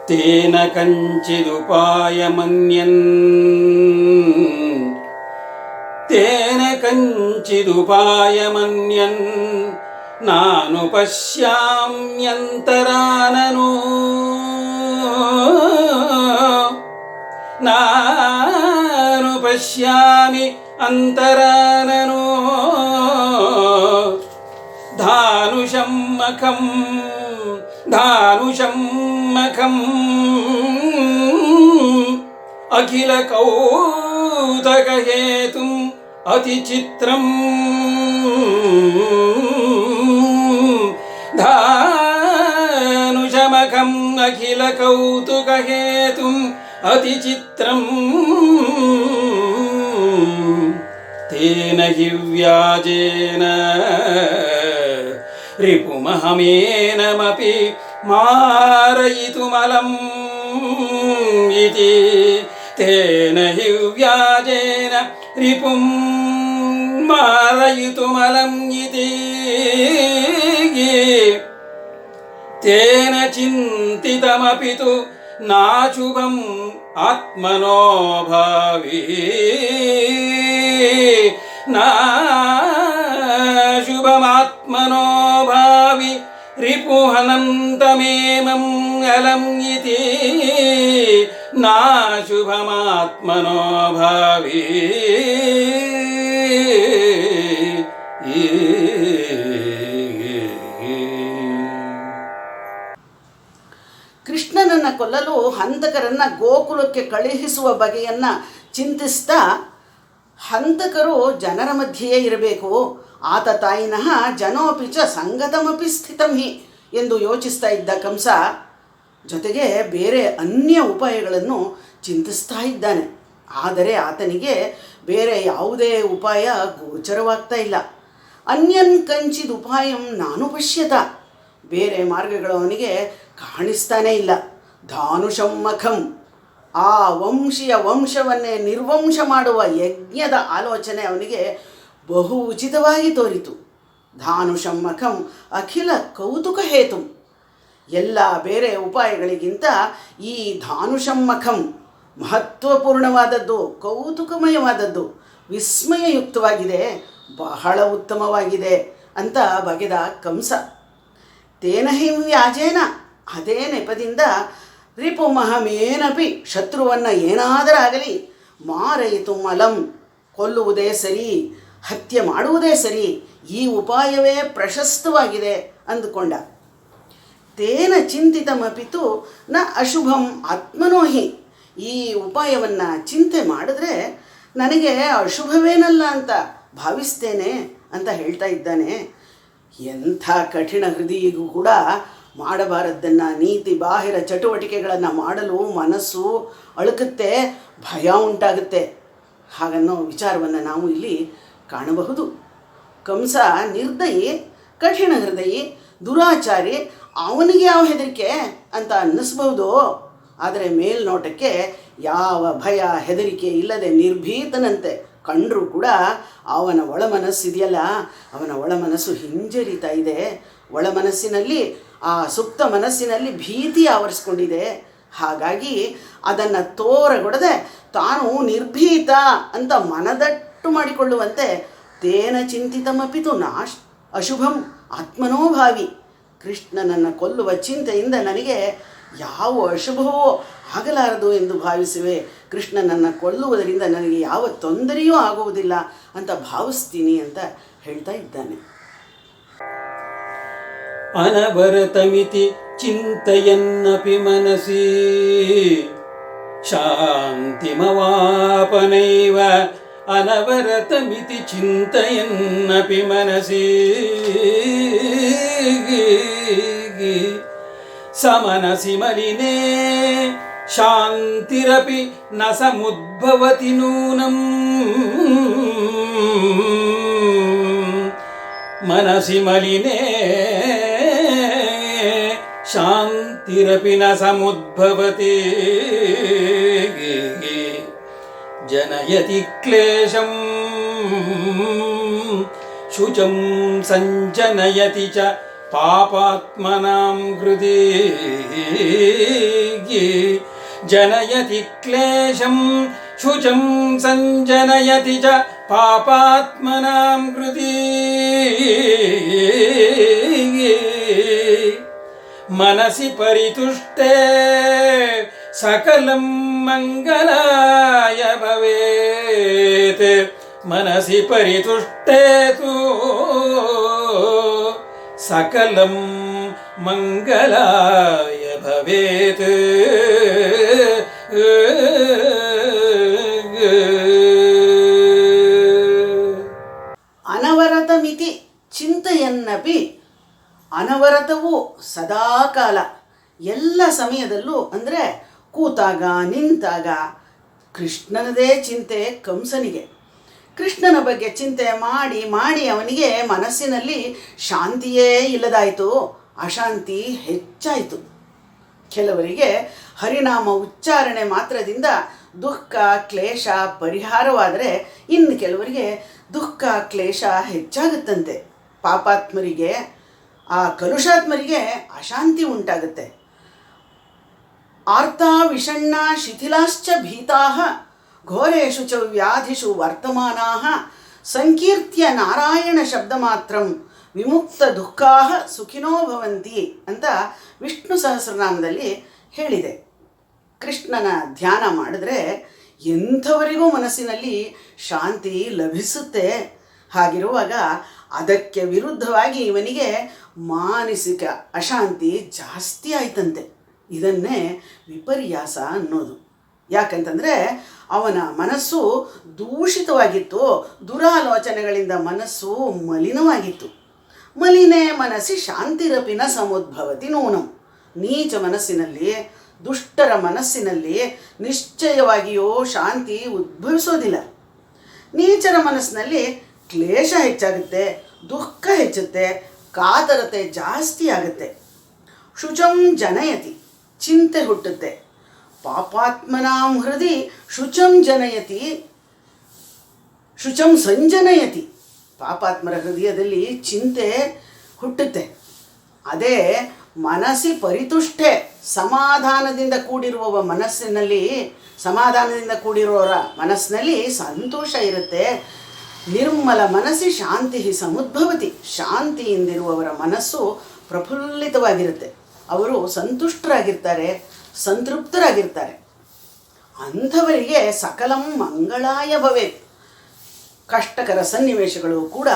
ತೇನ ಕಂಚಿದುಪಾಯಮನ್ಯನ್ ನಾನು ಪಶ್ಯಾಮ್ಯಂತರಾನನು ನಾನು ಪಶ್ಯಾಮಿ ಅಂತರಾನನು ಧಾನುಷಂ ಮಖಂ ಅಖಿಲ ಕೌತಕ ಹೇತುಂ ಅತಿ ಚಿತ್ರಂ ಧಾನುಷಮಖಂ ಅಖಿಲ ಕೌತುಕ ಹೇತುಂ ಅತಿ ಚಿತ್ರಂ ತೇನ ಹಿ ವ್ಯಾಜೇನ ರಿಪುಮಹಮೇನಮಪಿ ಮಾರಯಿತುಮಲಂ ಇತಿ ತೇನ ಹಿ ವ್ಯಾಜೇನ ರಿಪುಂ ಮಾರಯಿತುಮಲಂ ಇತಿ ತೇನ ಚಿಂತಿತಮಪಿ ತು ನಾಶುಭಂ ಆತ್ಮನೋ ಭಾವಿ ನಾಶುಭಮಾತ್ಮನೋ ಭಾವಿ ರಿಪುಹನಂತಮೇಮಂ ಅಲಂ ಇತಿ ನಾಶುಭಮಾತ್ಮನೋ ಭಾವಿ ಕೃಷ್ಣನನ್ನು ಕೊಲ್ಲಲು ಹಂತಕರನ್ನು ಗೋಕುಲಕ್ಕೆ ಕಳುಹಿಸುವ ಬಗೆಯನ್ನು ಚಿಂತಿಸ್ತಾ, ಹಂತಕರು ಜನರ ಮಧ್ಯೆಯೇ ಇರಬೇಕು, ಆತ ತಾಯಿನಃ ಜನೋಪಿ ಚ ಸಂಗತಮಪಿ ಸ್ಥಿತಂ ಹಿ ಎಂದು ಯೋಚಿಸ್ತಾ ಇದ್ದ ಕಂಸ ಜೊತೆಗೆ ಬೇರೆ ಅನ್ಯ ಉಪಾಯಗಳನ್ನು ಚಿಂತಿಸ್ತಾ ಇದ್ದಾನೆ. ಆದರೆ ಆತನಿಗೆ ಬೇರೆ ಯಾವುದೇ ಉಪಾಯ ಗೋಚರವಾಗ್ತಾ ಇಲ್ಲ. ಅನ್ಯನ್ ಕಂಚಿದ ಉಪಾಯಂ ನಾನು ಪಶ್ಯತ, ಬೇರೆ ಮಾರ್ಗಗಳು ಅವನಿಗೆ ಕಾಣಿಸ್ತಾನೇ ಇಲ್ಲ. ಧಾನುಷಂ ಮಖಂ, ಆ ವಂಶವನ್ನೇ ನಿರ್ವಂಶ ಮಾಡುವ ಯಜ್ಞದ ಆಲೋಚನೆ ಅವನಿಗೆ ಬಹು ಉಚಿತವಾಗಿ ತೋರಿತು. ಧಾನುಷಂ ಮಖಂ ಅಖಿಲ ಕೌತುಕ ಹೇತು, ಎಲ್ಲ ಬೇರೆ ಉಪಾಯಗಳಿಗಿಂತ ಈ ಧಾನುಷಂ ಮಖಂ ಮಹತ್ವಪೂರ್ಣವಾದದ್ದು, ಕೌತುಕಮಯವಾದದ್ದು, ವಿಸ್ಮಯಯುಕ್ತವಾಗಿದೆ, ಬಹಳ ಉತ್ತಮವಾಗಿದೆ ಅಂತ ಬಗೆದ ಕಂಸ. ತೇನ ಹಿ ವ್ಯಾಜೇನ, ಅದೇ ನೆಪದಿಂದ ರಿಪುಮಹಮೇನಪಿ, ಶತ್ರುವನ್ನು ಏನಾದರಾಗಲಿ ಮಾರಯಿತು ಮಲಂ, ಕೊಲ್ಲುವುದೇ ಸರಿ, ಹತ್ಯೆ ಮಾಡುವುದೇ ಸರಿ, ಈ ಉಪಾಯವೇ ಪ್ರಶಸ್ತವಾಗಿದೆ ಅಂದುಕೊಂಡ. ತೇನ ಚಿಂತಿತಮಪಿತು ನ ಅಶುಭಂ ಆತ್ಮನೋ ಹಿ, ಈ ಉಪಾಯವನ್ನು ಚಿಂತೆ ಮಾಡಿದ್ರೆ ನನಗೆ ಅಶುಭವೇನಲ್ಲ ಅಂತ ಭಾವಿಸ್ತೇನೆ ಅಂತ ಹೇಳ್ತಾ ಇದ್ದಾನೆ. ಎಂಥ ಕಠಿಣ ಹೃದಯಿಗೂ ಕೂಡ ಮಾಡಬಾರದ್ದನ್ನು, ನೀತಿ ಬಾಹಿರ ಚಟುವಟಿಕೆಗಳನ್ನು ಮಾಡಲು ಮನಸ್ಸು ಅಳುಕುತ್ತೆ, ಭಯ ಉಂಟಾಗುತ್ತೆ. ಹಾಗನ್ನೋ ವಿಚಾರವನ್ನು ನಾವು ಇಲ್ಲಿ ಕಾಣಬಹುದು. ಕಂಸ ನಿರ್ದಯಿ, ಕಠಿಣ ಹೃದಯಿ, ದುರಾಚಾರಿ, ಅವನಿಗೆ ಯಾವ ಹೆದರಿಕೆ ಅಂತ ಅನ್ನಿಸ್ಬಹುದು. ಆದರೆ ಮೇಲ್ನೋಟಕ್ಕೆ ಯಾವ ಭಯ ಹೆದರಿಕೆ ಇಲ್ಲದೆ ನಿರ್ಭೀತನಂತೆ ಕಂಡರೂ ಕೂಡ ಅವನ ಒಳಮನಸ್ಸಿದೆಯಲ್ಲ, ಅವನ ಒಳಮನಸ್ಸು ಹಿಂಜರಿತಾ ಇದೆ. ಒಳಮನಸ್ಸಿನಲ್ಲಿ, ಆ ಸುಪ್ತ ಮನಸ್ಸಿನಲ್ಲಿ ಭೀತಿ ಆವರಿಸ್ಕೊಂಡಿದೆ. ಹಾಗಾಗಿ ಅದನ್ನು ತೋರಗೊಡದೆ ತಾನು ನಿರ್ಭೀತ ಅಂತ ಮನದಟ್ಟು ಮಾಡಿಕೊಳ್ಳುವಂತೆ ತೇನ ಚಿಂತಿತಮಪಿತು ಅಶುಭಂ ಆತ್ಮನೋಭಾವಿ, ಕೃಷ್ಣನನ್ನು ಕೊಲ್ಲುವ ಚಿಂತೆಯಿಂದ ನನಗೆ ಯಾವ ಅಶುಭವೋ ಆಗಲಾರದು ಎಂದು ಭಾವಿಸುವೆ, ಕೃಷ್ಣನನ್ನು ಕೊಲ್ಲುವುದರಿಂದ ನನಗೆ ಯಾವ ತೊಂದರೆಯೂ ಆಗುವುದಿಲ್ಲ ಅಂತ ಭಾವಿಸ್ತೀನಿ ಅಂತ ಹೇಳ್ತಾ ಇದ್ದಾನೆ. ಅನವರತಮಿತಿ ಚಿಂತಯನ್ನಪಿ ಮನಸಿ ಶಾಂತಿಮವಾಪನೈವ, ಅನವರತಮಿತಿ ಚಿಂತಯನ್ನಪಿ ಮನಸಿ ಸಮನಸಿ ಮಲಿನೇ ಶಾಂತಿರಪಿ ನ ಸಮುದ್ಭವತಿ ನೂನಂ, ಮನಸಿ ಮಲಿನೇ ಶಾಂತಿರಪಿ ನ ಸಮುದ್ಭವತಿ, ಜನಯತಿ ಕ್ಲೇಶಂ ಶುಚಂ ಸಂಜನಯತಿ ಚ ಪಾಪಾತ್ಮನಾಂ ಹೃದಿ ಜನಯತಿ ಕ್ಲೇಶಂ ಶುಚಂ ಸಂಜನಯತಿ ಚ ಪಾಪಾತ್ಮನಾಂ ಹೃದಿ ಮನಸಿ ಪರಿತುಷ್ಟೇ ಸಕಲಂ ಮಂಗಲಾಯ ಭವೇತ್ ಮನಸಿ ಪರಿತುಷ್ಟೇ ತು ಸಕಲಂ ಮಂಗಲಾಯ ಭವೇತ್. ಅನವರತಮಿತಿ ಚಿಂತೆಯನ್ನಪಿ, ಅನವರತವು ಸದಾಕಾಲ ಎಲ್ಲ ಸಮಯದಲ್ಲೂ, ಅಂದರೆ ಕೂತಾಗ ನಿಂತಾಗ ಕೃಷ್ಣನದೇ ಚಿಂತೆ ಕಂಸನಿಗೆ. ಕೃಷ್ಣನ ಬಗ್ಗೆ ಚಿಂತೆ ಮಾಡಿ ಮಾಡಿ ಅವನಿಗೆ ಮನಸ್ಸಿನಲ್ಲಿ ಶಾಂತಿಯೇ ಇಲ್ಲದಾಯಿತು, ಅಶಾಂತಿ ಹೆಚ್ಚಾಯಿತು. ಕೆಲವರಿಗೆ ಹರಿನಾಮ ಉಚ್ಚಾರಣೆ ಮಾತ್ರದಿಂದ ದುಃಖ ಕ್ಲೇಶ ಪರಿಹಾರವಾದರೆ, ಇನ್ನು ಕೆಲವರಿಗೆ ದುಃಖ ಕ್ಲೇಶ ಹೆಚ್ಚಾಗುತ್ತಂತೆ. ಪಾಪಾತ್ಮರಿಗೆ, ಆ ಕಲುಷಾತ್ಮರಿಗೆ ಅಶಾಂತಿ ಉಂಟಾಗುತ್ತೆ. ಆರ್ತಾ ವಿಷಣ್ಣ ಶಿಥಿಲಾಶ್ಚ ಭೀತಾಃ ಘೋರೇಷು ಚ ವ್ಯಾಧಿಷು ವರ್ತಮಾನಾಃ ಸಂಕೀರ್ತ್ಯ ನಾರಾಯಣ ಶಬ್ದ ಮಾತ್ರಂ ವಿಮುಕ್ತ ದುಃಖಾಃ ಸುಖಿನೋ ಭವಂತಿ ಅಂತ ವಿಷ್ಣು ಸಹಸ್ರನಾಮದಲ್ಲಿ ಹೇಳಿದೆ. ಕೃಷ್ಣನ ಧ್ಯಾನ ಮಾಡಿದ್ರೆ ಎಂಥವರಿಗೂ ಮನಸ್ಸಿನಲ್ಲಿ ಶಾಂತಿ ಲಭಿಸುತ್ತೆ. ಹಾಗಿರುವಾಗ ಅದಕ್ಕೆ ವಿರುದ್ಧವಾಗಿ ಇವನಿಗೆ ಮಾನಸಿಕ ಅಶಾಂತಿ ಜಾಸ್ತಿ ಆಯ್ತಂತೆ. ಇದನ್ನೇ ವಿಪರ್ಯಾಸ ಅನ್ನೋದು. ಯಾಕಂತಂದರೆ ಅವನ ಮನಸ್ಸು ದೂಷಿತವಾಗಿತ್ತು, ದುರಾಲೋಚನೆಗಳಿಂದ ಮನಸ್ಸು ಮಲಿನವಾಗಿತ್ತು. ಮಲಿನೇ ಮನಸ್ಸಿ ಶಾಂತಿರಪಿನ ಸಮುದ್ಭವತಿ ನೂನಂ. ನೀಚ ಮನಸ್ಸಿನಲ್ಲಿ, ದುಷ್ಟರ ಮನಸ್ಸಿನಲ್ಲಿ ನಿಶ್ಚಯವಾಗಿಯೂ ಶಾಂತಿ ಉದ್ಭವಿಸೋದಿಲ್ಲ. ನೀಚರ ಮನಸ್ಸಿನಲ್ಲಿ ಕ್ಲೇಶ ಹೆಚ್ಚಾಗುತ್ತೆ, ದುಃಖ ಹೆಚ್ಚುತ್ತೆ, ಕಾತರತೆ ಜಾಸ್ತಿ ಆಗುತ್ತೆ. ಶುಚಂ ಜನಯತಿ, ಚಿಂತೆ ಹುಟ್ಟುತ್ತೆ. ಪಾಪಾತ್ಮನಾಂ ಹೃದಯ ಶುಚಂ ಜನಯತಿ ಶುಚಂ ಸಂಜನಯತಿ. ಪಾಪಾತ್ಮರ ಹೃದಯದಲ್ಲಿ ಚಿಂತೆ ಹುಟ್ಟುತ್ತೆ. ಅದೇ ಮನಸ್ಸಿ ಪರಿತುಷ್ಟೆ, ಸಮಾಧಾನದಿಂದ ಕೂಡಿರುವವ ಮನಸ್ಸಿನಲ್ಲಿ, ಸಮಾಧಾನದಿಂದ ಕೂಡಿರುವವರ ಮನಸ್ಸಿನಲ್ಲಿ ಸಂತೋಷ ಇರುತ್ತೆ. ನಿರ್ಮಲ ಮನಸ್ಸಿ ಶಾಂತಿ ಸಮುದ್ಭವತಿ. ಶಾಂತಿಯಿಂದಿರುವವರ ಮನಸ್ಸು ಪ್ರಫುಲ್ಲಿತವಾಗಿರುತ್ತೆ. ಅವರು ಸಂತುಷ್ಟರಾಗಿರ್ತಾರೆ, ಸಂತೃಪ್ತರಾಗಿರ್ತಾರೆ. ಅಂಥವರಿಗೆ ಸಕಲಂ ಮಂಗಳಾಯ ಭವೇತ್. ಕಷ್ಟಕರ ಸನ್ನಿವೇಶಗಳು ಕೂಡ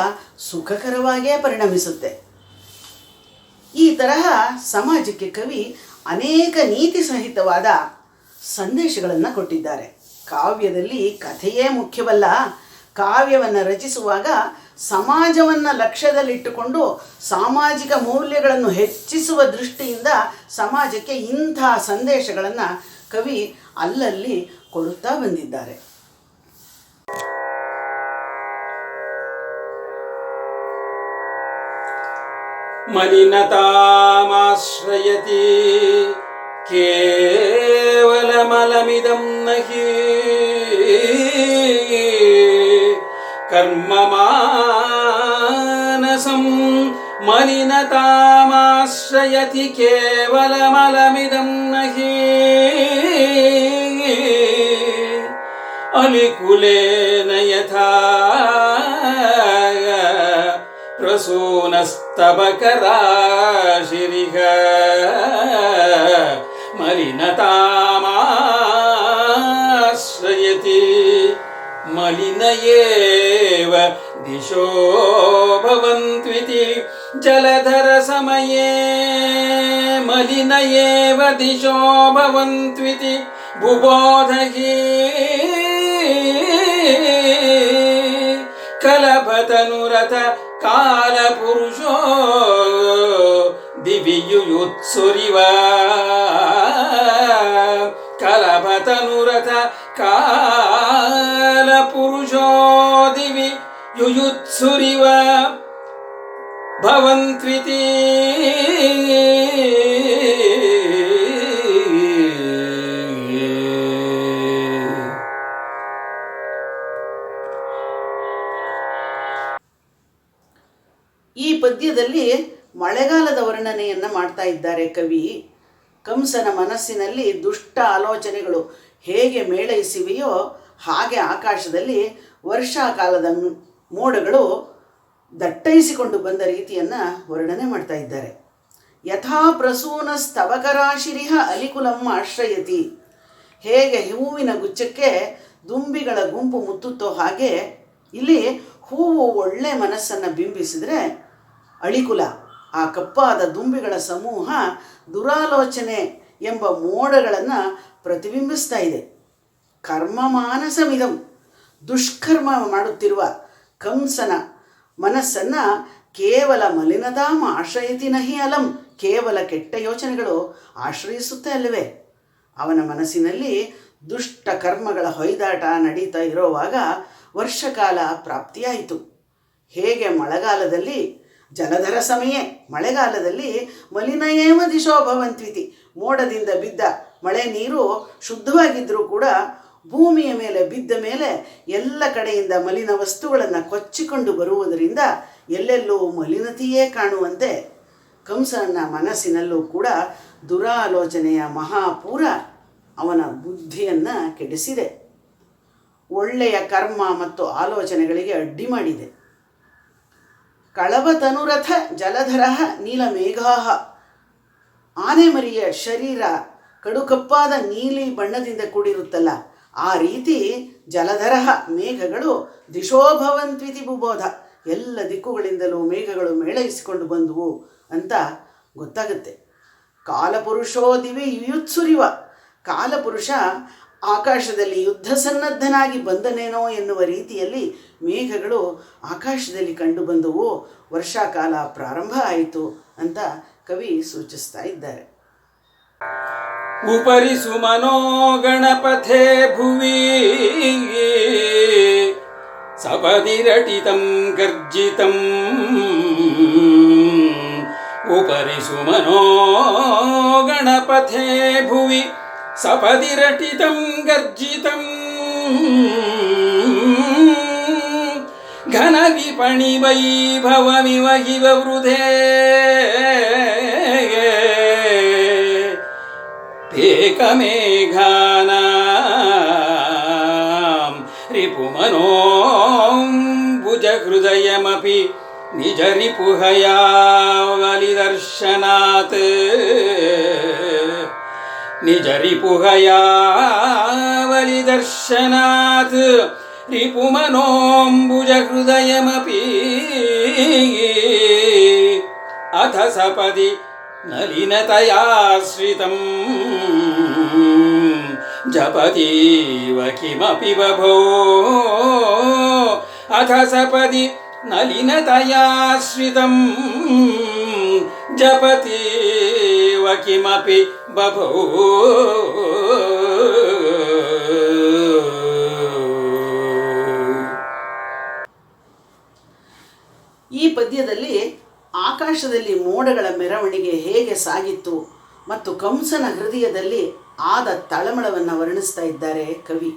ಸುಖಕರವಾಗೇ ಪರಿಣಮಿಸುತ್ತೆ. ಈ ತರಹ ಸಮಾಜಕ್ಕೆ ಕವಿ ಅನೇಕ ನೀತಿ ಸಹಿತವಾದ ಸಂದೇಶಗಳನ್ನು ಕೊಟ್ಟಿದ್ದಾರೆ. ಕಾವ್ಯದಲ್ಲಿ ಕಥೆಯೇ ಮುಖ್ಯವಲ್ಲ. ಕಾವ್ಯವನ್ನು ರಚಿಸುವಾಗ ಸಮಾಜವನ್ನು ಲಕ್ಷ್ಯದಲ್ಲಿಟ್ಟುಕೊಂಡು ಸಾಮಾಜಿಕ ಮೌಲ್ಯಗಳನ್ನು ಹೆಚ್ಚಿಸುವ ದೃಷ್ಟಿಯಿಂದ ಸಮಾಜಕ್ಕೆ ಇಂಥ ಸಂದೇಶಗಳನ್ನು ಕವಿ ಅಲ್ಲಲ್ಲಿ ಕೊಡುತ್ತಾ ಬಂದಿದ್ದಾರೆ. ಮಲಿನತಾಮಾಶ್ರಯತಿ ಕೇವಲಮಲಮಿದಂ ನಹಿ ಕರ್ಮಮಾನಸಂ ಮಲಿನತಾಮಾಶ್ರಯತಿ ಕೇವಲಮಲಮಿದಂ ನಹಿ ಅಲಿಕುಲೇನ ಯಥಾ ಪ್ರಸೂನಸ್ತಬಕರಾಶಿರಿಹ ಮಲಿನತಾಮಾಶ್ರಯತಿ ಮಲಿನಯೇವ ದಿಶೋ ಭವಂತ್ವಿತಿ ಜಲಧರ ಸಮಯೇ ಮಲಿನಯೇವ ದಿಶೋ ಭವಂತ್ವಿತಿ ಬುಬೋಧಹಿ ಕಲಭತನುರಥ ಕಾಲಪುರುಷೋ ದಿವಿಯುಯುತ್ಸುರಿವ ಕಲಭತನುರಥ ಕಾಲಪುರುಷೋ ದಿವಿ ಯುಯುತ್ಸುರಿವ ಭವಂತ್ವಿತಿ ಈ ಪದ್ಯದಲ್ಲಿ ಮಳೆಗಾಲದ ವರ್ಣನೆಯನ್ನು ಮಾಡ್ತಾ ಇದ್ದಾರೆ ಕವಿ. ಕಂಸನ ಮನಸ್ಸಿನಲ್ಲಿ ದುಷ್ಟ ಆಲೋಚನೆಗಳು ಹೇಗೆ ಮೇಳೈಸಿವೆಯೋ ಹಾಗೆ ಆಕಾಶದಲ್ಲಿ ವರ್ಷಾಕಾಲದ ಮೋಡಗಳು ದಟ್ಟೈಸಿಕೊಂಡು ಬಂದ ರೀತಿಯನ್ನು ವರ್ಣನೆ ಮಾಡ್ತಾ ಇದ್ದಾರೆ. ಯಥಾ ಪ್ರಸೂನ ಸ್ತವಕರಾಶಿರಿಹ ಅಲಿಕುಲಂ ಆಶ್ರಯತಿ. ಹೇಗೆ ಹೂವಿನ ಗುಚ್ಛಕ್ಕೆ ದುಂಬಿಗಳ ಗುಂಪು ಮುತ್ತುತ್ತೋ ಹಾಗೆ ಇಲ್ಲಿ ಹೂವು ಒಳ್ಳೆ ಮನಸ್ಸನ್ನು ಬಿಂಬಿಸಿದರೆ ಅಳಿಕುಲ, ಆ ಕಪ್ಪಾದ ದುಂಬಿಗಳ ಸಮೂಹ ದುರಾಲೋಚನೆ ಎಂಬ ಮೋಡಗಳನ್ನು ಪ್ರತಿಬಿಂಬಿಸ್ತಾ ಇದೆ. ಕರ್ಮ ಮಾನಸಮಿದಂ, ದುಷ್ಕರ್ಮ ಮಾಡುತ್ತಿರುವ ಕಂಸನ ಮನಸ್ಸನ್ನು ಕೇವಲ ಮಲಿನತಾಂ ಆಶ್ರಯತಿ ನಹಿ ಅಲಂ, ಕೇವಲ ಕೆಟ್ಟ ಯೋಚನೆಗಳು ಆಶ್ರಯಿಸುತ್ತೆ ಅಲ್ಲವೇ. ಅವನ ಮನಸ್ಸಿನಲ್ಲಿ ದುಷ್ಟ ಕರ್ಮಗಳ ಹೊಯ್ದಾಟ ನಡೀತಾ ಇರೋವಾಗ ವರ್ಷಕಾಲ ಪ್ರಾಪ್ತಿಯಾಯಿತು. ಹೇಗೆ ಮಳೆಗಾಲದಲ್ಲಿ ಜಲಧರ ಸಮಯ, ಮಳೆಗಾಲದಲ್ಲಿ ಮಲಿನಯೇವ ದಿಶೋ ಭವಂತ್ವಿತಿ, ಮೋಡದಿಂದ ಬಿದ್ದ ಮಳೆ ನೀರು ಶುದ್ಧವಾಗಿದ್ದರೂ ಕೂಡ ಭೂಮಿಯ ಮೇಲೆ ಬಿದ್ದ ಮೇಲೆ ಎಲ್ಲ ಕಡೆಯಿಂದ ಮಲಿನ ವಸ್ತುಗಳನ್ನು ಕೊಚ್ಚಿಕೊಂಡು ಬರುವುದರಿಂದ ಎಲ್ಲೆಲ್ಲೂ ಮಲಿನತೆಯೇ ಕಾಣುವಂತೆ ಕಂಸನ ಮನಸ್ಸಿನಲ್ಲೂ ಕೂಡ ದುರಾಲೋಚನೆಯ ಮಹಾಪೂರ ಅವನ ಬುದ್ಧಿಯನ್ನು ಕೆಡಿಸಿದೆ. ಒಳ್ಳೆಯ ಕರ್ಮ ಮತ್ತು ಆಲೋಚನೆಗಳಿಗೆ ಅಡ್ಡಿ ಮಾಡಿದೆ. ಕಳವತನುರಥ ಜಲಧರ ನೀಲಮೇಘಾ. ಆನೆಮರಿಯ ಶರೀರ ಕಡುಕಪ್ಪಾದ ನೀಲಿ ಬಣ್ಣದಿಂದ ಕೂಡಿರುತ್ತಲ್ಲ, ಆ ರೀತಿ ಜಲಧರ ಮೇಘಗಳು ದಿಶೋಭವಂತ್ವಿತಿ ಬುಬೋಧ, ಎಲ್ಲ ದಿಕ್ಕುಗಳಿಂದಲೂ ಮೇಘಗಳು ಮೇಳೈಸಿಕೊಂಡು ಬಂದುವು ಅಂತ ಗೊತ್ತಾಗುತ್ತೆ. ಕಾಲಪುರುಷೋ ದಿವಿ ಯುಯುತ್ಸುರಿವ, ಕಾಲಪುರುಷ ಆಕಾಶದಲ್ಲಿ ಯುದ್ಧ ಸನ್ನದ್ಧನಾಗಿ ಬಂದನೇನೋ ಎನ್ನುವ ರೀತಿಯಲ್ಲಿ ಮೇಘಗಳು ಆಕಾಶದಲ್ಲಿ ಕಂಡು ಬಂದವು. ವರ್ಷಾಕಾಲ ಪ್ರಾರಂಭ ಆಯಿತು ಅಂತ ಕವಿ ಸೂಚಿಸ್ತಾ ಇದ್ದಾರೆ. ಉಪರಿ ಸುಮನೋ ಗಣಪಥೆ ಭುವಿ ಸಪದಿರಟಿತಂ ಗರ್ಜಿತಂ. ಉಪರಿ ಸುಮನೋ ಗಣಪಥೆ ಭುವಿ ಸಪದಿರಟಿತಂ ಗರ್ಜಿತಂ. ಘನ ವಿಪಣಿ ವೈಭವಮಿವ ಹಿವ ವೃಧೆ ಏಕಮೇಘಾನಾಂ ರಿಪುಮನೋಂಬುಜ ಹೃದಯಮಪಿ ನಿಜ ರಿಪುಹಯಾವಲಿದರ್ಶನಾತ್. ನಿಜ ರಿಪುಹಯಾವಲಿದರ್ಶನಾತ್ ರಿಪುಮನೋಂಬುಜ ಹೃದಯಮಪಿ ಅಥ ಸಪದಿ ನಲಿನತಯಾಶ್ರಿತಂ ಜಪತೀವ ಕಿಮಪಿ ಬಭೋ. ಅಥ ಸಪದಿ ನಲಿನತಯಾಶ್ರಿತಂ ಜಪತೀವ ಕಿಮಪಿ ಬಭೋ. ಈ ಪದ್ಯದಲ್ಲಿ ಆಕಾಶದಲ್ಲಿ ಮೋಡಗಳ ಮೆರವಣಿಗೆ ಹೇಗೆ ಸಾಗಿತ್ತು ಮತ್ತು ಕಂಸನ ಹೃದಯದಲ್ಲಿ ಆದ ತಳಮಳವನ್ನು ವರ್ಣಿಸ್ತಾ ಇದ್ದಾರೆ ಕವಿ.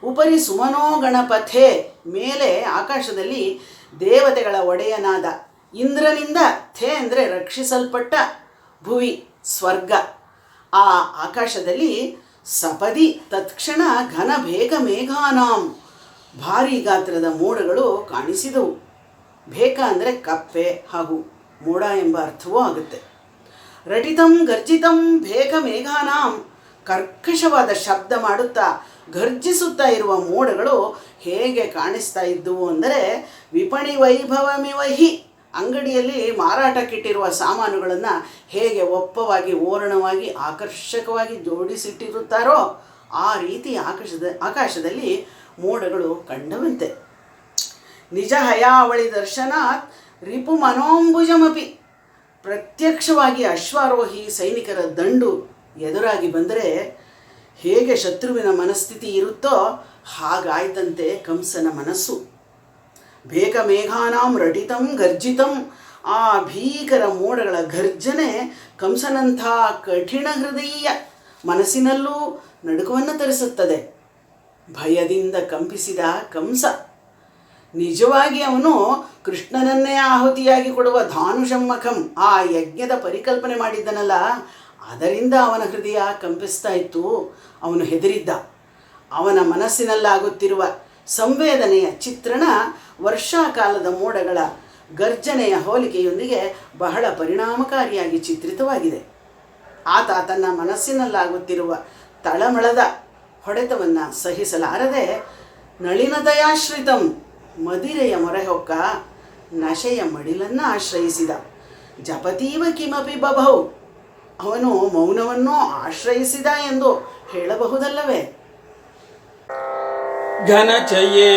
ಉಪರಿ ಸುಮನೋ ಗಣಪಥೆ, ಮೇಲೆ ಆಕಾಶದಲ್ಲಿ ದೇವತೆಗಳ ಒಡೆಯನಾದ ಇಂದ್ರನಿಂದ, ಥೆ ಅಂದರೆ ರಕ್ಷಿಸಲ್ಪಟ್ಟ, ಭುವಿ ಸ್ವರ್ಗ, ಆ ಆಕಾಶದಲ್ಲಿ ಸಪದಿ ತತ್ಕ್ಷಣ ಘನ ಬೇಗ ಮೇಘಾನಾಂ, ಭಾರೀ ಗಾತ್ರದ ಮೋಡಗಳು ಕಾಣಿಸಿದವು. ಬೇಕ ಅಂದರೆ ಕಪ್ಪೆ ಹಾಗೂ ಮೋಡ ಎಂಬ ಅರ್ಥವೂ ಆಗುತ್ತೆ. ರಟಿತಂ ಗರ್ಜಿತಂ ಬೇಕ ಮೇಘಾನಾಂ, ಕರ್ಕಶವಾದ ಶಬ್ದ ಮಾಡುತ್ತಾ ಗರ್ಜಿಸುತ್ತಾ ಇರುವ ಮೋಡಗಳು ಹೇಗೆ ಕಾಣಿಸ್ತಾ ಇದ್ದುವು ಅಂದರೆ ವಿಪಣಿ ವೈಭವಮಿವಹಿ, ಅಂಗಡಿಯಲ್ಲಿ ಮಾರಾಟಕ್ಕಿಟ್ಟಿರುವ ಸಾಮಾನುಗಳನ್ನು ಹೇಗೆ ಒಪ್ಪವಾಗಿ ಓರಣವಾಗಿ ಆಕರ್ಷಕವಾಗಿ ಜೋಡಿಸಿಟ್ಟಿರುತ್ತಾರೋ ಆ ರೀತಿ ಆಕಾಶದಲ್ಲಿ ಮೋಡಗಳು ಕಂಡವಂತೆ. ನಿಜ ಹಯಾವಳಿ ದರ್ಶನಾತ್ ರಿಪು ಮನೋಂಬುಜಮಪಿ, ಪ್ರತ್ಯಕ್ಷವಾಗಿ ಅಶ್ವಾರೋಹಿ ಸೈನಿಕರ ದಂಡು ಎದುರಾಗಿ ಬಂದರೆ ಹೇಗೆ ಶತ್ರುವಿನ ಮನಸ್ಥಿತಿ ಇರುತ್ತೋ ಹಾಗಾಯ್ತಂತೆ ಕಂಸನ ಮನಸ್ಸು. ಬೇಗ ಮೇಘಾನಾಂ ರಟಿತಂ ಗರ್ಜಿತಂ, ಆ ಭೀಕರ ಮೋಡಗಳ ಗರ್ಜನೆ ಕಂಸನಂಥ ಕಠಿಣ ಹೃದಯ ಮನಸ್ಸಿನಲ್ಲೂ ನಡುಕವನ್ನು ತರಿಸುತ್ತದೆ. ಭಯದಿಂದ ಕಂಪಿಸಿದ ಕಂಸ ನಿಜವಾಗಿ ಅವನು ಕೃಷ್ಣನನ್ನೇ ಆಹುತಿಯಾಗಿ ಕೊಡುವ ಧಾನುಷಮ್ಮಖಂ ಆ ಯಜ್ಞದ ಪರಿಕಲ್ಪನೆ ಮಾಡಿದ್ದನಲ್ಲ, ಅದರಿಂದ ಅವನ ಹೃದಯ ಕಂಪಿಸ್ತಾ ಇತ್ತು. ಅವನು ಹೆದರಿದ್ದ. ಅವನ ಮನಸ್ಸಿನಲ್ಲಾಗುತ್ತಿರುವ ಸಂವೇದನೆಯ ಚಿತ್ರಣ ವರ್ಷಾಕಾಲದ ಮೋಡಗಳ ಗರ್ಜನೆಯ ಹೋಲಿಕೆಯೊಂದಿಗೆ ಬಹಳ ಪರಿಣಾಮಕಾರಿಯಾಗಿ ಚಿತ್ರಿತವಾಗಿದೆ. ಆತ ತನ್ನ ಮನಸ್ಸಿನಲ್ಲಾಗುತ್ತಿರುವ ತಳಮಳದ ಹೊಡೆತವನ್ನು ಸಹಿಸಲಾರದೆ ನಳಿನದಯಾಶ್ರಿತಂ ಮದಿರೆಯ ಮೊರೆಹೊಕ್ಕ ನಶೆಯ ಮಡಿಲನ್ನು ಆಶ್ರಯಿಸಿದ. ಜಪತೀವ ಕಿಮಪಿ ಬಭೌ, ಅವನು ಮೌನವನ್ನು ಆಶ್ರಯಿಸಿದ ಎಂದು ಹೇಳಬಹುದಲ್ಲವೇ? ಘನಚಯೇ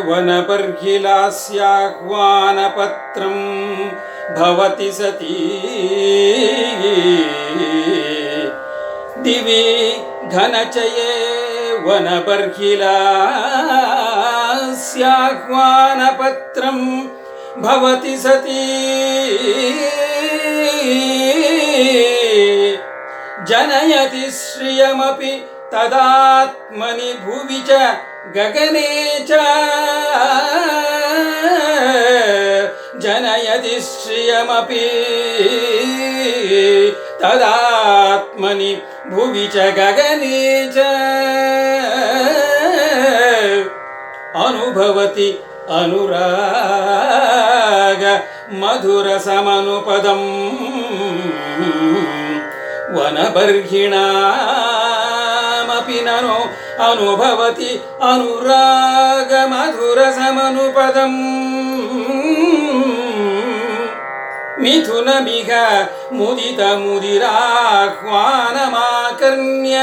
ವನಬರ್ಹಿಲಾಸ್ಯಾಹ್ವಾನಪತ್ರಂ ಭವತಿ ಸತೀ ದಿವಿ ಘನಚಯೇ ವನಬರ್ಹಿಲಾಸ್ಯಾಹ್ವಾನಪತ್ರಂ ಭವತಿ ಸತೀ ಜನಯತಿ ಶ್ರಿಯಮಪಿ ತದಾತ್ಮನಿ ಭುವಿ ಚ ಗಗನೆ ಚ ಜನಯತಿ ಶ್ರಿಯಮಪಿ ತದಾತ್ಮನಿ ಭುವಿ ಚ ಗಗನೆ ಚ ಅನುಭವತಿ ಅನುರಾಗ ಮಧುರ ಸಮನುಪದಂ ವನಬರ್ಹಿಣಾಮಪಿ ನನೋ ಅನುಭವತಿ ಅನುರಾಗ ಮಧುರ ಸಮನುಪದಂ ಮಿಥುನಮಿಹ ಮುದಿತ ಮುದಿರಾಹ್ವಾನಮಾಕರ್ಣ್ಯ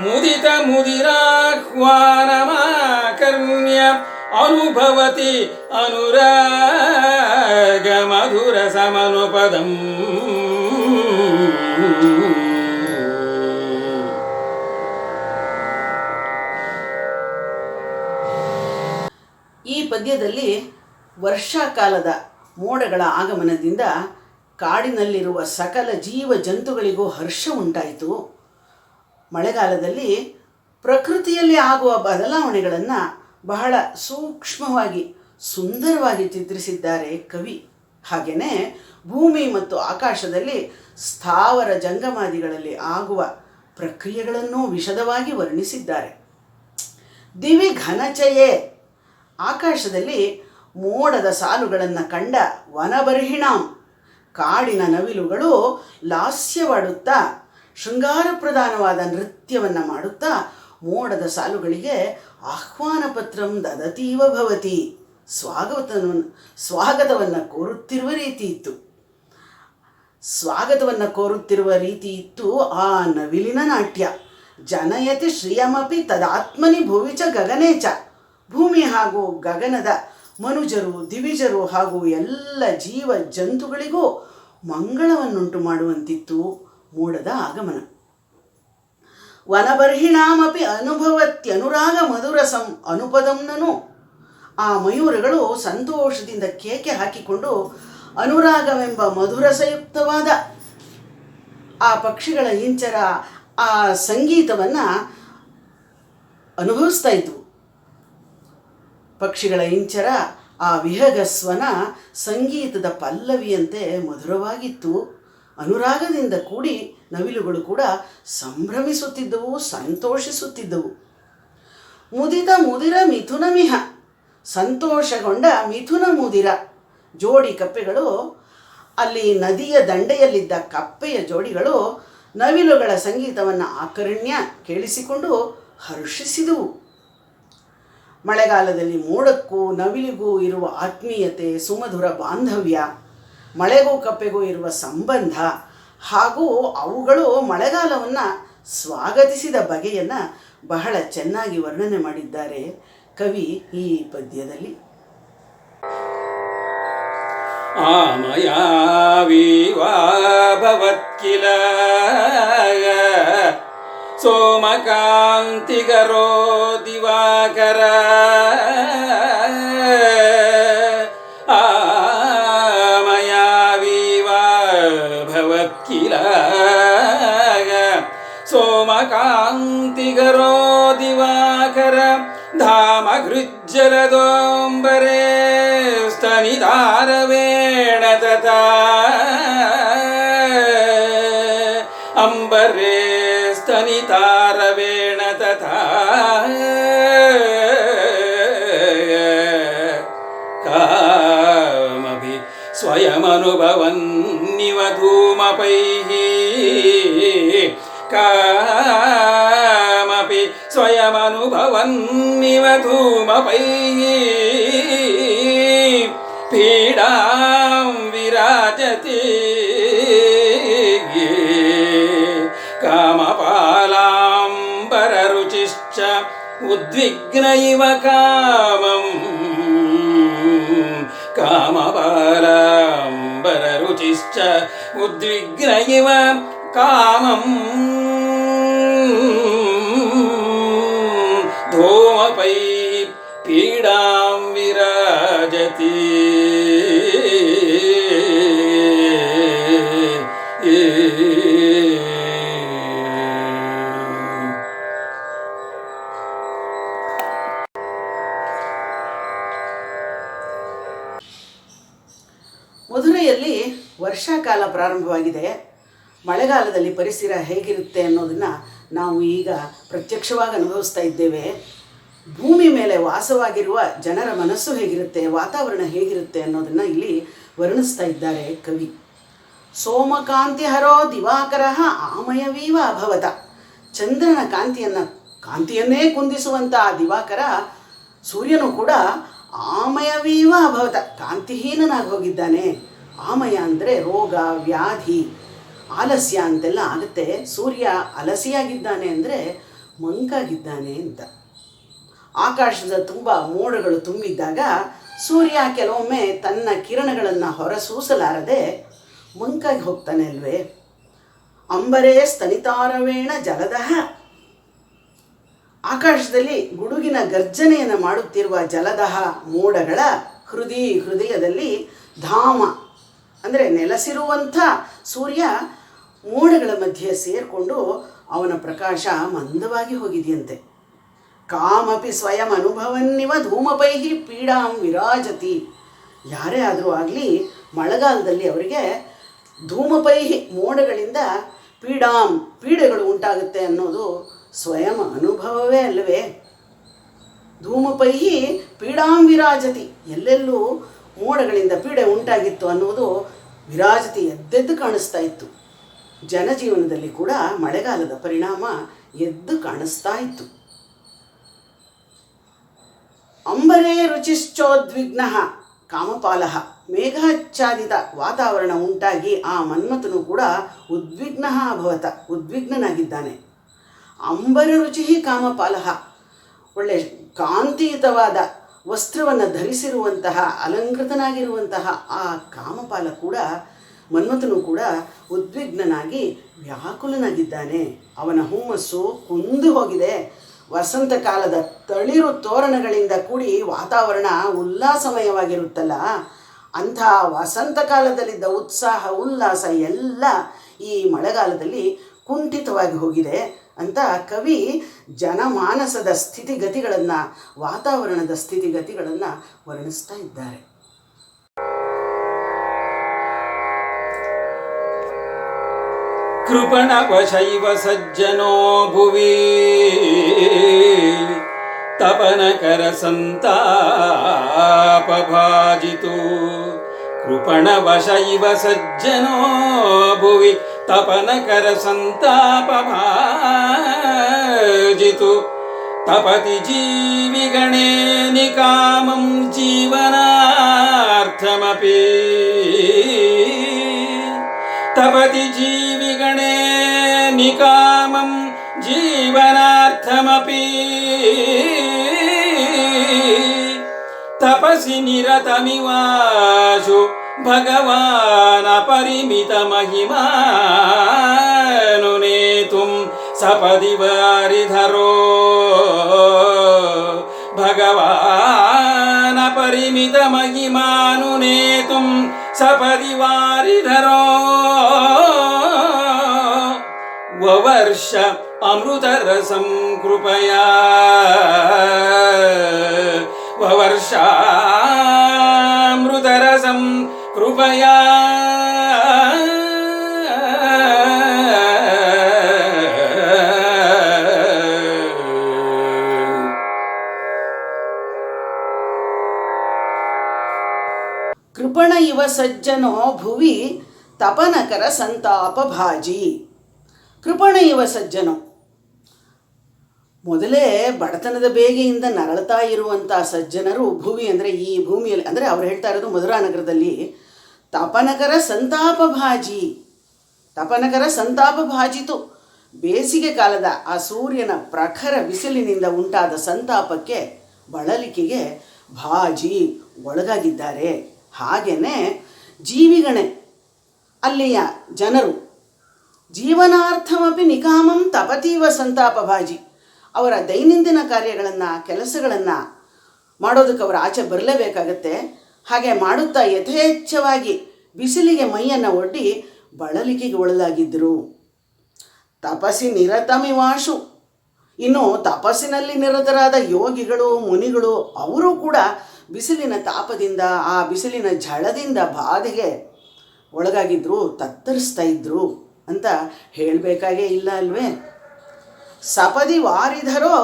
ಮುದಿತ ಮುದಿರಾಹ್ವಾನಮಾಕರ್ಣ್ಯ ಅನುಭವತಿ ಅನುರಾಗ ಮಧುರ ಸಮನುಪದಂ. ಈ ಪದ್ಯದಲ್ಲಿ ವರ್ಷಾಕಾಲದ ಮೋಡಗಳ ಆಗಮನದಿಂದ ಕಾಡಿನಲ್ಲಿರುವ ಸಕಲ ಜೀವ ಜಂತುಗಳಿಗೂ ಹರ್ಷ ಉಂಟಾಯಿತು. ಮಳೆಗಾಲದಲ್ಲಿ ಪ್ರಕೃತಿಯಲ್ಲಿ ಆಗುವ ಬದಲಾವಣೆಗಳನ್ನು ಬಹಳ ಸೂಕ್ಷ್ಮವಾಗಿ ಸುಂದರವಾಗಿ ಚಿತ್ರಿಸಿದ್ದಾರೆ ಕವಿ. ಹಾಗೆಯೇ ಭೂಮಿ ಮತ್ತು ಆಕಾಶದಲ್ಲಿ ಸ್ಥಾವರ ಜಂಗಮಾದಿಗಳಲ್ಲಿ ಆಗುವ ಪ್ರಕ್ರಿಯೆಗಳನ್ನು ವಿಶದವಾಗಿ ವರ್ಣಿಸಿದ್ದಾರೆ. ದಿವಿ ಘನಚಯೇ, ಆಕಾಶದಲ್ಲಿ ಮೋಡದ ಸಾಲುಗಳನ್ನು ಕಂಡ ವನಬರ್ಹಿಣಾಂ, ಕಾಡಿನ ನವಿಲುಗಳು ಲಾಸ್ಯವಾಡುತ್ತಾ ಶೃಂಗಾರ ಪ್ರಧಾನವಾದ ನೃತ್ಯವನ್ನು ಮಾಡುತ್ತಾ ಮೋಡದ ಸಾಲುಗಳಿಗೆ ಆಹ್ವಾನ ಪತ್ರಂ ದದತೀವ ಭವತಿ, ಸ್ವಾಗತವನ್ನು ಕೋರುತ್ತಿರುವ ರೀತಿ ಇತ್ತು. ಸ್ವಾಗತವನ್ನು ಕೋರುತ್ತಿರುವ ರೀತಿ ಇತ್ತು ಆ ನವಿಲಿನ ನಾಟ್ಯ. ಜನಯತಿ ಶ್ರಿಯಮಪಿ ತದಾತ್ಮನಿ ಭುವಿಚ ಗಗನೆ ಚ, ಭೂಮಿ ಹಾಗೂ ಗಗನದ ಮನುಜರು ದಿವಿಜರು ಹಾಗೂ ಎಲ್ಲ ಜೀವ ಜಂತುಗಳಿಗೂ ಮಂಗಳವನ್ನುಂಟು ಮಾಡುವಂತಿತ್ತು ಮೋಡದ ಆಗಮನ. ವನಬರ್ಹಿಣಾಮಪಿ ಅನುಭವತ್ಯನುರಾಗ ಮಧುರಸಂ ಅನುಪದಂನನು, ಆ ಮಯೂರಗಳು ಸಂತೋಷದಿಂದ ಕೇಕೆ ಹಾಕಿಕೊಂಡು ಅನುರಾಗವೆಂಬ ಮಧುರಸಯುಕ್ತವಾದ ಆ ಪಕ್ಷಿಗಳ ಇಂಚರ ಆ ಸಂಗೀತವನ್ನು ಅನುಭವಿಸ್ತಾ ಇದ್ವು. ಪಕ್ಷಿಗಳ ಇಂಚರ ಆ ವಿಹಗಸ್ವನ ಸಂಗೀತದ ಪಲ್ಲವಿಯಂತೆ ಮಧುರವಾಗಿತ್ತು. ಅನುರಾಗದಿಂದ ಕೂಡಿ ನವಿಲುಗಳು ಕೂಡ ಸಂಭ್ರಮಿಸುತ್ತಿದ್ದವು, ಸಂತೋಷಿಸುತ್ತಿದ್ದವು. ಮುದಿತ ಮುದಿರ ಮಿಥುನಮಿಹ, ಸಂತೋಷಗೊಂಡ ಮಿಥುನ ಮುದಿರ ಜೋಡಿ ಕಪ್ಪೆಗಳು, ಅಲ್ಲಿ ನದಿಯ ದಂಡೆಯಲ್ಲಿದ್ದ ಕಪ್ಪೆಯ ಜೋಡಿಗಳು ನವಿಲುಗಳ ಸಂಗೀತವನ್ನು ಆಕರ್ಣ್ಯ ಕೇಳಿಸಿಕೊಂಡು ಹರ್ಷಿಸಿದವು. ಮಳೆಗಾಲದಲ್ಲಿ ಮೋಡಕ್ಕೂ ನವಿಲಿಗೂ ಇರುವ ಆತ್ಮೀಯತೆ, ಸುಮಧುರ ಬಾಂಧವ್ಯ, ಮಳೆಗೂ ಕಪ್ಪೆಗೂ ಇರುವ ಸಂಬಂಧ ಹಾಗೂ ಅವುಗಳು ಮಳೆಗಾಲವನ್ನು ಸ್ವಾಗತಿಸಿದ ಬಗೆಯನ್ನು ಬಹಳ ಚೆನ್ನಾಗಿ ವರ್ಣನೆ ಮಾಡಿದ್ದಾರೆ ಕವಿ ಈ ಪದ್ಯದಲ್ಲಿ. ಆಮಯಾವಿವಾ ಭವತ್ಕಿಲ ಸೋಮಕಾಂತಿಗರೋ ದಿವಾಕರ ಆಮಯಾವಿವಾ ಭವತ್ಕಿಲ ಸೋಮಕಾಂತಿಗರೋ ದಿವಾಕರ ಧಾಮಘೃಜ್ಜಲದೋಂಬರೆ ಸ್ತನಿಧಾರವೇಣ ತಥಾ ಅಂಬರೆ ಸ್ತನಿತಾರವೇಣ ತಥಾ ಕಾಮಭಿ ಸ್ವಯಮನುಭವನ್ನಿವ ಧೂಮಪೈಃ ಕಾಮಪಿ ಸ್ವಯಮನುಭವನ್ನಿವ ಧೂಮಪೈಃ ಪೀಡಾಂ ವಿರಾಜತಿ ಕಾಮಪಾಲಾಂಬರರುಚಿಶ್ಚ ಉದ್ವಿಗ್ನ ಇವ ಕಾಮಂ ಕಾಮಪಾಲಾಂಬರರುಚಿಶ್ಚ ಉದ್ವಿಗ್ನ ಇವ ಕಾಮಂ ಧೂಮಪೈಃ ಪೀಡಾಂ ವಿರಾಜತಿ ಮಧುರೆಯಲ್ಲಿ ವರ್ಷಾಕಾಲ ಪ್ರಾರಂಭವಾಗಿದೆ. ಮಳೆಗಾಲದಲ್ಲಿ ಪರಿಸರ ಹೇಗಿರುತ್ತೆ ಅನ್ನೋದನ್ನು ನಾವು ಈಗ ಪ್ರತ್ಯಕ್ಷವಾಗಿ ಅನುಭವಿಸ್ತಾ ಇದ್ದೇವೆ. ಭೂಮಿ ಮೇಲೆ ವಾಸವಾಗಿರುವ ಜನರ ಮನಸ್ಸು ಹೇಗಿರುತ್ತೆ, ವಾತಾವರಣ ಹೇಗಿರುತ್ತೆ ಅನ್ನೋದನ್ನು ಇಲ್ಲಿ ವರ್ಣಿಸ್ತಾ ಇದ್ದಾರೆ ಕವಿ. ಸೋಮಕಾಂತಿ ಹರೋ ದಿವಾಕರ ಆಮಯವೀವ ಅಭವತ. ಚಂದ್ರನ ಕಾಂತಿಯನ್ನೇ ಕುಂದಿಸುವಂಥ ದಿವಾಕರ ಸೂರ್ಯನು ಕೂಡ ಆಮಯವೀವ ಅಭವತ, ಕಾಂತಿಹೀನನಾಗಿ ಹೋಗಿದ್ದಾನೆ. ಆಮಯ ಅಂದರೆ ರೋಗ, ವ್ಯಾಧಿ, ಆಲಸ್ಯ ಅಂತೆಲ್ಲ ಆಗುತ್ತೆ. ಸೂರ್ಯ ಅಲಸಿಯಾಗಿದ್ದಾನೆ ಅಂದರೆ ಮಂಕಾಗಿದ್ದಾನೆ ಅಂತ. ಆಕಾಶದ ತುಂಬ ಮೋಡಗಳು ತುಂಬಿದ್ದಾಗ ಸೂರ್ಯ ಕೆಲವೊಮ್ಮೆ ತನ್ನ ಕಿರಣಗಳನ್ನು ಹೊರಸೂಸಲಾರದೆ ಮಂಕಾಗಿ ಹೋಗ್ತಾನೆ ಅಲ್ವೇ. ಅಂಬರೇ ಸ್ತನಿತಾರವೇಣ ಜಲದಃ. ಆಕಾಶದಲ್ಲಿ ಗುಡುಗಿನ ಗರ್ಜನೆಯನ್ನು ಮಾಡುತ್ತಿರುವ ಜಲದಹ ಮೋಡಗಳ ಹೃದಯದಲ್ಲಿ ಧಾಮ ಅಂದರೆ ನೆಲೆಸಿರುವಂಥ ಸೂರ್ಯ ಮೋಡಗಳ ಮಧ್ಯೆ ಸೇರಿಕೊಂಡು ಅವನ ಪ್ರಕಾಶ ಮಂದವಾಗಿ ಹೋಗಿದೆಯಂತೆ. ಕಾಮಪಿ ಸ್ವಯಂ ಅನುಭವನ್ನಿವ ಧೂಮಪೈಃ ಪೀಡಾಂ ವಿರಾಜತಿ. ಯಾರೇ ಆದರೂ ಆಗಲಿ ಮಳೆಗಾಲದಲ್ಲಿ ಅವರಿಗೆ ಧೂಮಪೈಃ ಮೋಡಗಳಿಂದ ಪೀಡೆಗಳು ಉಂಟಾಗುತ್ತೆ ಅನ್ನೋದು ಸ್ವಯಂ ಅನುಭವವೇ ಅಲ್ಲವೇ. ಧೂಮಪೈಃ ಪೀಡಾಂ ವಿರಾಜತಿ. ಎಲ್ಲೆಲ್ಲೂ ಮೋಡಗಳಿಂದ ಪೀಡೆ ಉಂಟಾಗಿತ್ತು ಅನ್ನೋದು ವಿರಾಜತಿ ಎದ್ದೆದ್ದು ಕಾಣಿಸ್ತಾ ಇತ್ತು. ಜನಜೀವನದಲ್ಲಿ ಕೂಡ ಮಳೆಗಾಲದ ಪರಿಣಾಮ ಎದ್ದು ಕಾಣಿಸ್ತಾ ಇತ್ತು. ಅಂಬರೇ ರುಚಿಶ್ಚೋದ್ವಿಗ್ನ ಕಾಮಪಾಲ. ಮೇಘಾಚ್ಛಾದಿತ ವಾತಾವರಣ ಉಂಟಾಗಿ ಆ ಮನ್ಮಥನು ಕೂಡ ಉದ್ವಿಗ್ನ ಅಭವತ, ಉದ್ವಿಗ್ನನಾಗಿದ್ದಾನೆ. ಅಂಬರ ರುಚಿ ಕಾಮಪಾಲ. ಒಳ್ಳೆ ಕಾಂತಿಯುತವಾದ ವಸ್ತ್ರವನ್ನು ಧರಿಸಿರುವಂತಹ ಅಲಂಕೃತನಾಗಿರುವಂತಹ ಆ ಕಾಮಪಾಲ ಕೂಡ ಮನ್ಮಥನು ಕೂಡ ಉದ್ವಿಗ್ನನಾಗಿ ವ್ಯಾಕುಲನಾಗಿದ್ದಾನೆ. ಅವನ ಹುಮ್ಮಸ್ಸು ಕುಂದು ಹೋಗಿದೆ. ವಸಂತ ಕಾಲದ ತಳಿರು ತೋರಣಗಳಿಂದ ಕೂಡಿ ವಾತಾವರಣ ಉಲ್ಲಾಸಮಯವಾಗಿರುತ್ತಲ್ಲ, ಅಂಥ ವಸಂತ ಕಾಲದಲ್ಲಿದ್ದ ಉತ್ಸಾಹ ಉಲ್ಲಾಸ ಎಲ್ಲ ಈ ಮಳೆಗಾಲದಲ್ಲಿ ಕುಂಠಿತವಾಗಿ ಹೋಗಿದೆ ಅಂತ ಕವಿ ಜನಮಾನಸದ ಸ್ಥಿತಿಗತಿಗಳನ್ನು, ವಾತಾವರಣದ ಸ್ಥಿತಿಗತಿಗಳನ್ನು ವರ್ಣಿಸ್ತಾ ಇದ್ದಾರೆ. ಕೃಪಣವಶೈವ ಸಜ್ಜನೋ ಭುವಿ ತಪನಕರ ಸಂತಾಪಭಾಜಿತು. ಕೃಪಣವಶೈವ ಸಜ್ಜನೋ ಭುವಿ ತಪನಕರ ಸಂತಾಪಭಾಜಿತು. ತಪತಿ ಜೀವಿಗಣೇ ನಿಕಾಮಂ ಜೀವನಾರ್ಥಮಪಿ. ತಪತಿ ಜೀವಿಗಣೇ ನಿಕಾಮಂ ಜೀವನಾರ್ಥಮಪಿ. ತಪಸಿ ನಿರತಮಿವಾಶು ಭಗವಾನ್ ಅಪರಿಮಿತ ಮಹಿಮಾನುನೇತುಂ ಸಪದಿ ವಾರಿಧರೋ. ಭಗವಾನ್ ಅಪರಿಮಿತ ಮಹಿಮಾನುನೇತುಂ ಸಪದಿ ವಾರಿಧರೋ. ವವರ್ಷ ಅಮೃತರಸಂ ಕೃಪಯಾ ವವರ್ಷಾಮೃತರಸಂ ಕೃಪಯಾ ಕೃಪಣ ಇವ ಸಜ್ಜನೋ ಭುವಿ ತಪನಕರ ಸಂತಾಪ ಭಾಜಿ. ಕೃಪಣ ಇವ ಸಜ್ಜನೋ, ಮೊದಲೇ ಬಡತನದ ಬೇಗೆಯಿಂದ ನರಳ್ತಾ ಇರುವಂಥ ಸಜ್ಜನರು ಭುವಿ ಅಂದರೆ ಈ ಭೂಮಿಯಲ್ಲಿ, ಅಂದರೆ ಅವ್ರು ಹೇಳ್ತಾ ಇರೋದು ಮಧುರಾನಗರದಲ್ಲಿ, ತಪನಕರ ಸಂತಾಪ ಭಾಜಿ. ತಪನಕರ ಸಂತಾಪ ಭಾಜಿತು. ಬೇಸಿಗೆ ಕಾಲದ ಆ ಸೂರ್ಯನ ಪ್ರಖರ ಬಿಸಿಲಿನಿಂದ ಉಂಟಾದ ಸಂತಾಪಕ್ಕೆ, ಬಳಲಿಕೆಗೆ ಭಾಜಿ ಒಳಗಾಗಿದ್ದಾರೆ. ಹಾಗೆಯೇ ಜೀವಿಗಣೆ, ಅಲ್ಲಿಯ ಜನರು ಜೀವನಾರ್ಥಮಪಿ ನಿಕಾಮಂ ತಪತೀವ ಸಂತಾಪ ಭಾಜಿ. ಅವರ ದೈನಂದಿನ ಕಾರ್ಯಗಳನ್ನು, ಕೆಲಸಗಳನ್ನು ಮಾಡೋದಕ್ಕೆ ಅವರು ಆಚೆ ಬರಲೇಬೇಕಾಗತ್ತೆ. ಹಾಗೆ ಮಾಡುತ್ತಾ ಯಥೇಚ್ಛವಾಗಿ ಬಿಸಿಲಿಗೆ ಮೈಯನ್ನು ಒಡ್ಡಿ ಬಳಲಿಕೆಗೆ ಒಳಗಾಗಿದ್ದರು. ತಪಸ್ಸಿ ನಿರತಮಿವಾಶು. ಇನ್ನು ತಪಸ್ಸಿನಲ್ಲಿ ನಿರತರಾದ ಯೋಗಿಗಳು, ಮುನಿಗಳು, ಅವರು ಕೂಡ ಬಿಸಿಲಿನ ತಾಪದಿಂದ, ಆ ಬಿಸಿಲಿನ ಝಳದಿಂದ ಬಾಧೆಗೆ ಒಳಗಾಗಿದ್ದರು, ತತ್ತರಿಸ್ತಾ ಇದ್ದರು ಅಂತ ಹೇಳಬೇಕಾಗೇ ಇಲ್ಲ ಅಲ್ವೇ. ಸಪದಿ ವಾರಿಧರೋ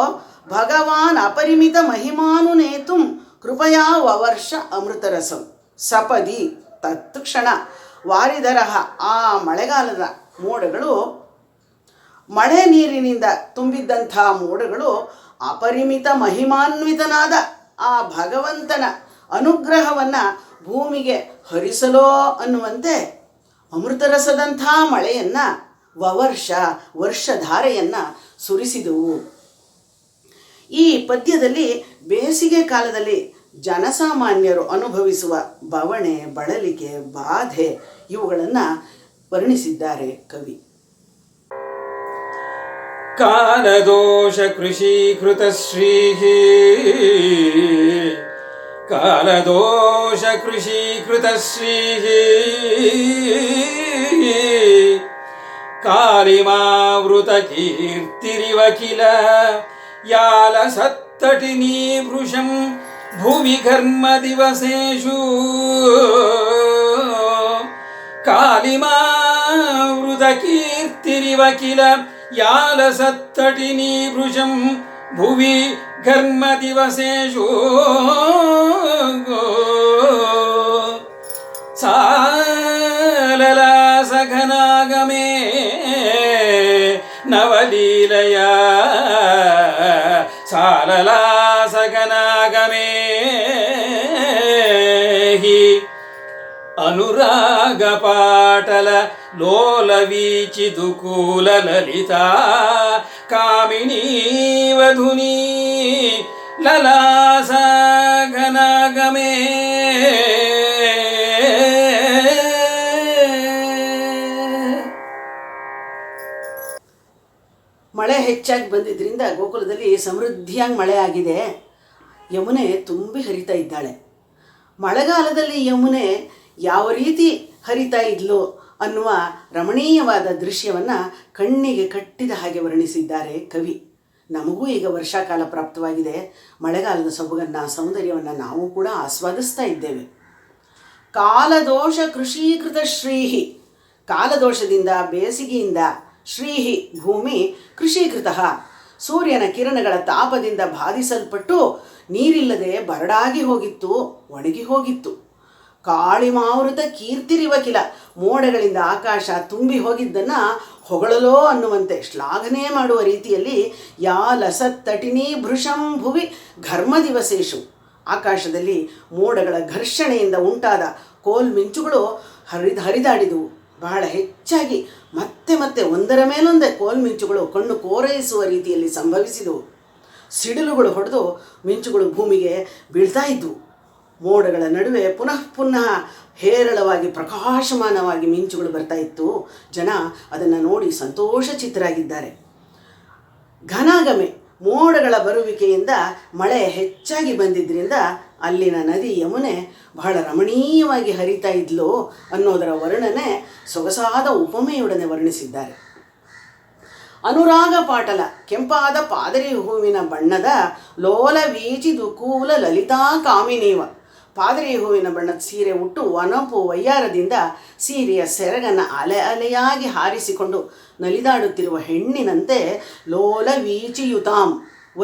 ಭಗವಾನ್ ಅಪರಿಮಿತ ಮಹಿಮಾನು ನೇತುಂ ಕೃಪಯಾ ವವರ್ಷ ಅಮೃತರಸಂ. ಸಪದಿ ತತ್ಕ್ಷಣ, ವಾರಿಧರ ಆ ಮಳೆಗಾಲದ ಮೋಡಗಳು, ಮಳೆ ನೀರಿನಿಂದ ತುಂಬಿದ್ದಂಥ ಮೋಡಗಳು ಅಪರಿಮಿತ ಮಹಿಮಾನ್ವಿತನಾದ ಆ ಭಗವಂತನ ಅನುಗ್ರಹವನ್ನು ಭೂಮಿಗೆ ಹರಿಸಲೋ ಅನ್ನುವಂತೆ ಅಮೃತರಸದಂಥ ಮಳೆಯನ್ನು, ವವರ್ಷ ವರ್ಷಧಾರೆಯನ್ನು ಸುರಿಸಿದವು. ಈ ಪದ್ಯದಲ್ಲಿ ಬೇಸಿಗೆ ಕಾಲದಲ್ಲಿ ಜನಸಾಮಾನ್ಯರು ಅನುಭವಿಸುವ ಬವಣೆ, ಬಳಲಿಕೆ, ಬಾಧೆ ಇವುಗಳನ್ನು ವರ್ಣಿಸಿದ್ದಾರೆ ಕವಿ. ಕಾಲದೋಷ ಕೃಷೀಕೃತ ಶ್ರೀಃ, ಕಾಲದೋಷ ಕೃಷೀಕೃತ ಶ್ರೀಃ, ಕಾಲಿಮಾವೃತ ಕೀರ್ತಿರಿವ ಕಿಲ ಯಾಲ ಸತ್ತಟಿನೀ ವೃಷಂ ಭೂಮಿ ಘರ್ಮ ದಿವಸೇಷು. ಕಾಲಿಮಾವೃತ ಕೀರ್ತಿರಿವ ಕಿಲ ಯಾಲ ಸತ್ತಟಿನೀ ವೃಷಂ ಭುವಿ ಘರ್ಮ ದಿವಸೇಷು. ಸಾಲಲಾಸಘನಾಗಮೇ ನವಲೀಲಯ, ಸಾಲಲಾಸಘನಾಗಮೇ ಹಿ ಅನುರಾಗ ಪಾಟಲ ಲೋಲವೀಚಿದುಕೂಲ ಲಲಿತಾ ಕಾಮಿನೀ ವಧುನೀ ಲಲಾಸ ಘನಾಗಮೇ. ಮಳೆ ಹೆಚ್ಚಾಗಿ ಬಂದಿದ್ದರಿಂದ ಗೋಕುಲದಲ್ಲಿ ಸಮೃದ್ಧಿಯಾಗಿ ಮಳೆ ಆಗಿದೆ. ಯಮುನೆ ತುಂಬಿ ಹರಿತಾ ಇದ್ದಾಳೆ. ಮಳೆಗಾಲದಲ್ಲಿ ಯಮುನೆ ಯಾವ ರೀತಿ ಹರಿತಾ ಇದ್ಲು ಅನ್ನುವ ರಮಣೀಯವಾದ ದೃಶ್ಯವನ್ನು ಕಣ್ಣಿಗೆ ಕಟ್ಟಿದ ಹಾಗೆ ವರ್ಣಿಸಿದ್ದಾರೆ ಕವಿ. ನಮಗೂ ಈಗ ವರ್ಷಾಕಾಲ ಪ್ರಾಪ್ತವಾಗಿದೆ. ಮಳೆಗಾಲದ ಸೊಬಗನ್ನು, ಸೌಂದರ್ಯವನ್ನು ನಾವು ಕೂಡ ಆಸ್ವಾದಿಸ್ತಾ ಇದ್ದೇವೆ. ಕಾಲದೋಷ ಕೃಷೀಕೃತ ಶ್ರೀಹಿ, ಕಾಲದೋಷದಿಂದ, ಬೇಸಿಗೆಯಿಂದ, ಶ್ರೀಹಿ ಭೂಮಿ, ಕೃಷೀಕೃತ ಸೂರ್ಯನ ಕಿರಣಗಳ ತಾಪದಿಂದ ಬಾಧಿಸಲ್ಪಟ್ಟು ನೀರಿಲ್ಲದೆ ಬರಡಾಗಿ ಹೋಗಿತ್ತು, ಒಣಗಿ ಹೋಗಿತ್ತು. ಕಾಳಿಮಾವೃತ ಕೀರ್ತಿರಿವಕಿಲ, ಮೋಡಗಳಿಂದ ಆಕಾಶ ತುಂಬಿ ಹೋಗಿದ್ದನ್ನು ಹೊಗಳಲೋ ಅನ್ನುವಂತೆ ಶ್ಲಾಘನೆ ಮಾಡುವ ರೀತಿಯಲ್ಲಿ ಯಾ ಲಸತ್ತಟಿನಿ ಭೃಶಂ ಭುವಿ ಘರ್ಮ ದಿವಸೇಶು, ಆಕಾಶದಲ್ಲಿ ಮೋಡಗಳ ಘರ್ಷಣೆಯಿಂದ ಉಂಟಾದ ಕೋಲ್ಮಿಂಚುಗಳು ಹರಿದಾಡಿದವು. ಬಹಳ ಹೆಚ್ಚಾಗಿ ಮತ್ತೆ ಮತ್ತೆ ಒಂದರ ಮೇಲೊಂದೇ ಕೋಲ್ಮಿಂಚುಗಳು ಕಣ್ಣು ಕೋರೈಸುವ ರೀತಿಯಲ್ಲಿ ಸಂಭವಿಸಿದವು. ಸಿಡಿಲುಗಳು ಹೊಡೆದು ಮಿಂಚುಗಳು ಭೂಮಿಗೆ ಬೀಳ್ತಾ ಇದ್ದವು. ಮೋಡಗಳ ನಡುವೆ ಪುನಃ ಪುನಃ ಹೇರಳವಾಗಿ ಪ್ರಕಾಶಮಾನವಾಗಿ ಮಿಂಚುಗಳು ಬರ್ತಾ ಇತ್ತು. ಜನ ಅದನ್ನು ನೋಡಿ ಸಂತೋಷಚಿತ್ತರಾಗಿದ್ದಾರೆ. ಘನಾಗಮೆ, ಮೋಡಗಳ ಬರುವಿಕೆಯಿಂದ ಮಳೆ ಹೆಚ್ಚಾಗಿ ಬಂದಿದ್ದರಿಂದ ಅಲ್ಲಿನ ನದಿ ಯಮುನೆ ಬಹಳ ರಮಣೀಯವಾಗಿ ಹರಿತಾ ಇದ್ಲು ಅನ್ನೋದರ ವರ್ಣನೆ ಸೊಗಸಾದ ಉಪಮೆಯೊಡನೆ ವರ್ಣಿಸಿದ್ದಾರೆ. ಅನುರಾಗ ಪಾಟಲ ಕೆಂಪಾದ ಪಾದರಿ ಹೂವಿನ ಬಣ್ಣದ ಲೋಲ ವೀಚಿ ದುಕೂಲ ಲಲಿತಾ ಕಾಮಿನೀವ. ಪಾದರಿ ಹೂವಿನ ಬಣ್ಣದ ಸೀರೆ ಉಟ್ಟು ವನಪು ವಯ್ಯಾರದಿಂದ ಸೀರೆಯ ಸೆರಗನ್ನು ಅಲೆ ಅಲೆಯಾಗಿ ಹಾರಿಸಿಕೊಂಡು ನಲಿದಾಡುತ್ತಿರುವ ಹೆಣ್ಣಿನಂತೆ ಲೋಲ ವೀಚಿಯುತಾಂ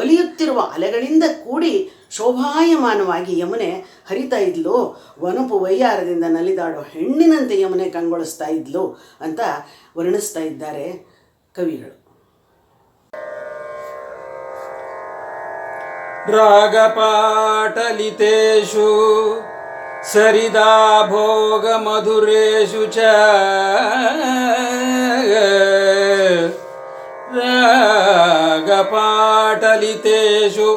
ಒಲಿಯುತ್ತಿರುವ ಅಲೆಗಳಿಂದ ಕೂಡಿ ಶೋಭಾಯಮಾನವಾಗಿ ಯಮುನೆ ಹರಿತಾ ಇದ್ಲು. ವನಪು ವಯ್ಯಾರದಿಂದ ನಲಿದಾಡೋ ಹೆಣ್ಣಿನಂತೆ ಯಮುನೆ ಕಂಗೊಳಿಸ್ತಾ ಇದ್ಲು ಅಂತ ವರ್ಣಿಸ್ತಾ ಇದ್ದಾರೆ ಕವಿಗಳು. ರಾಗಪಾಟಲಿತೇಷು ಸರಿದಾ ಭೋಗ ಮಧುರೇಷು ಚ ರಾಗಪಾಟಲಿತೇಷು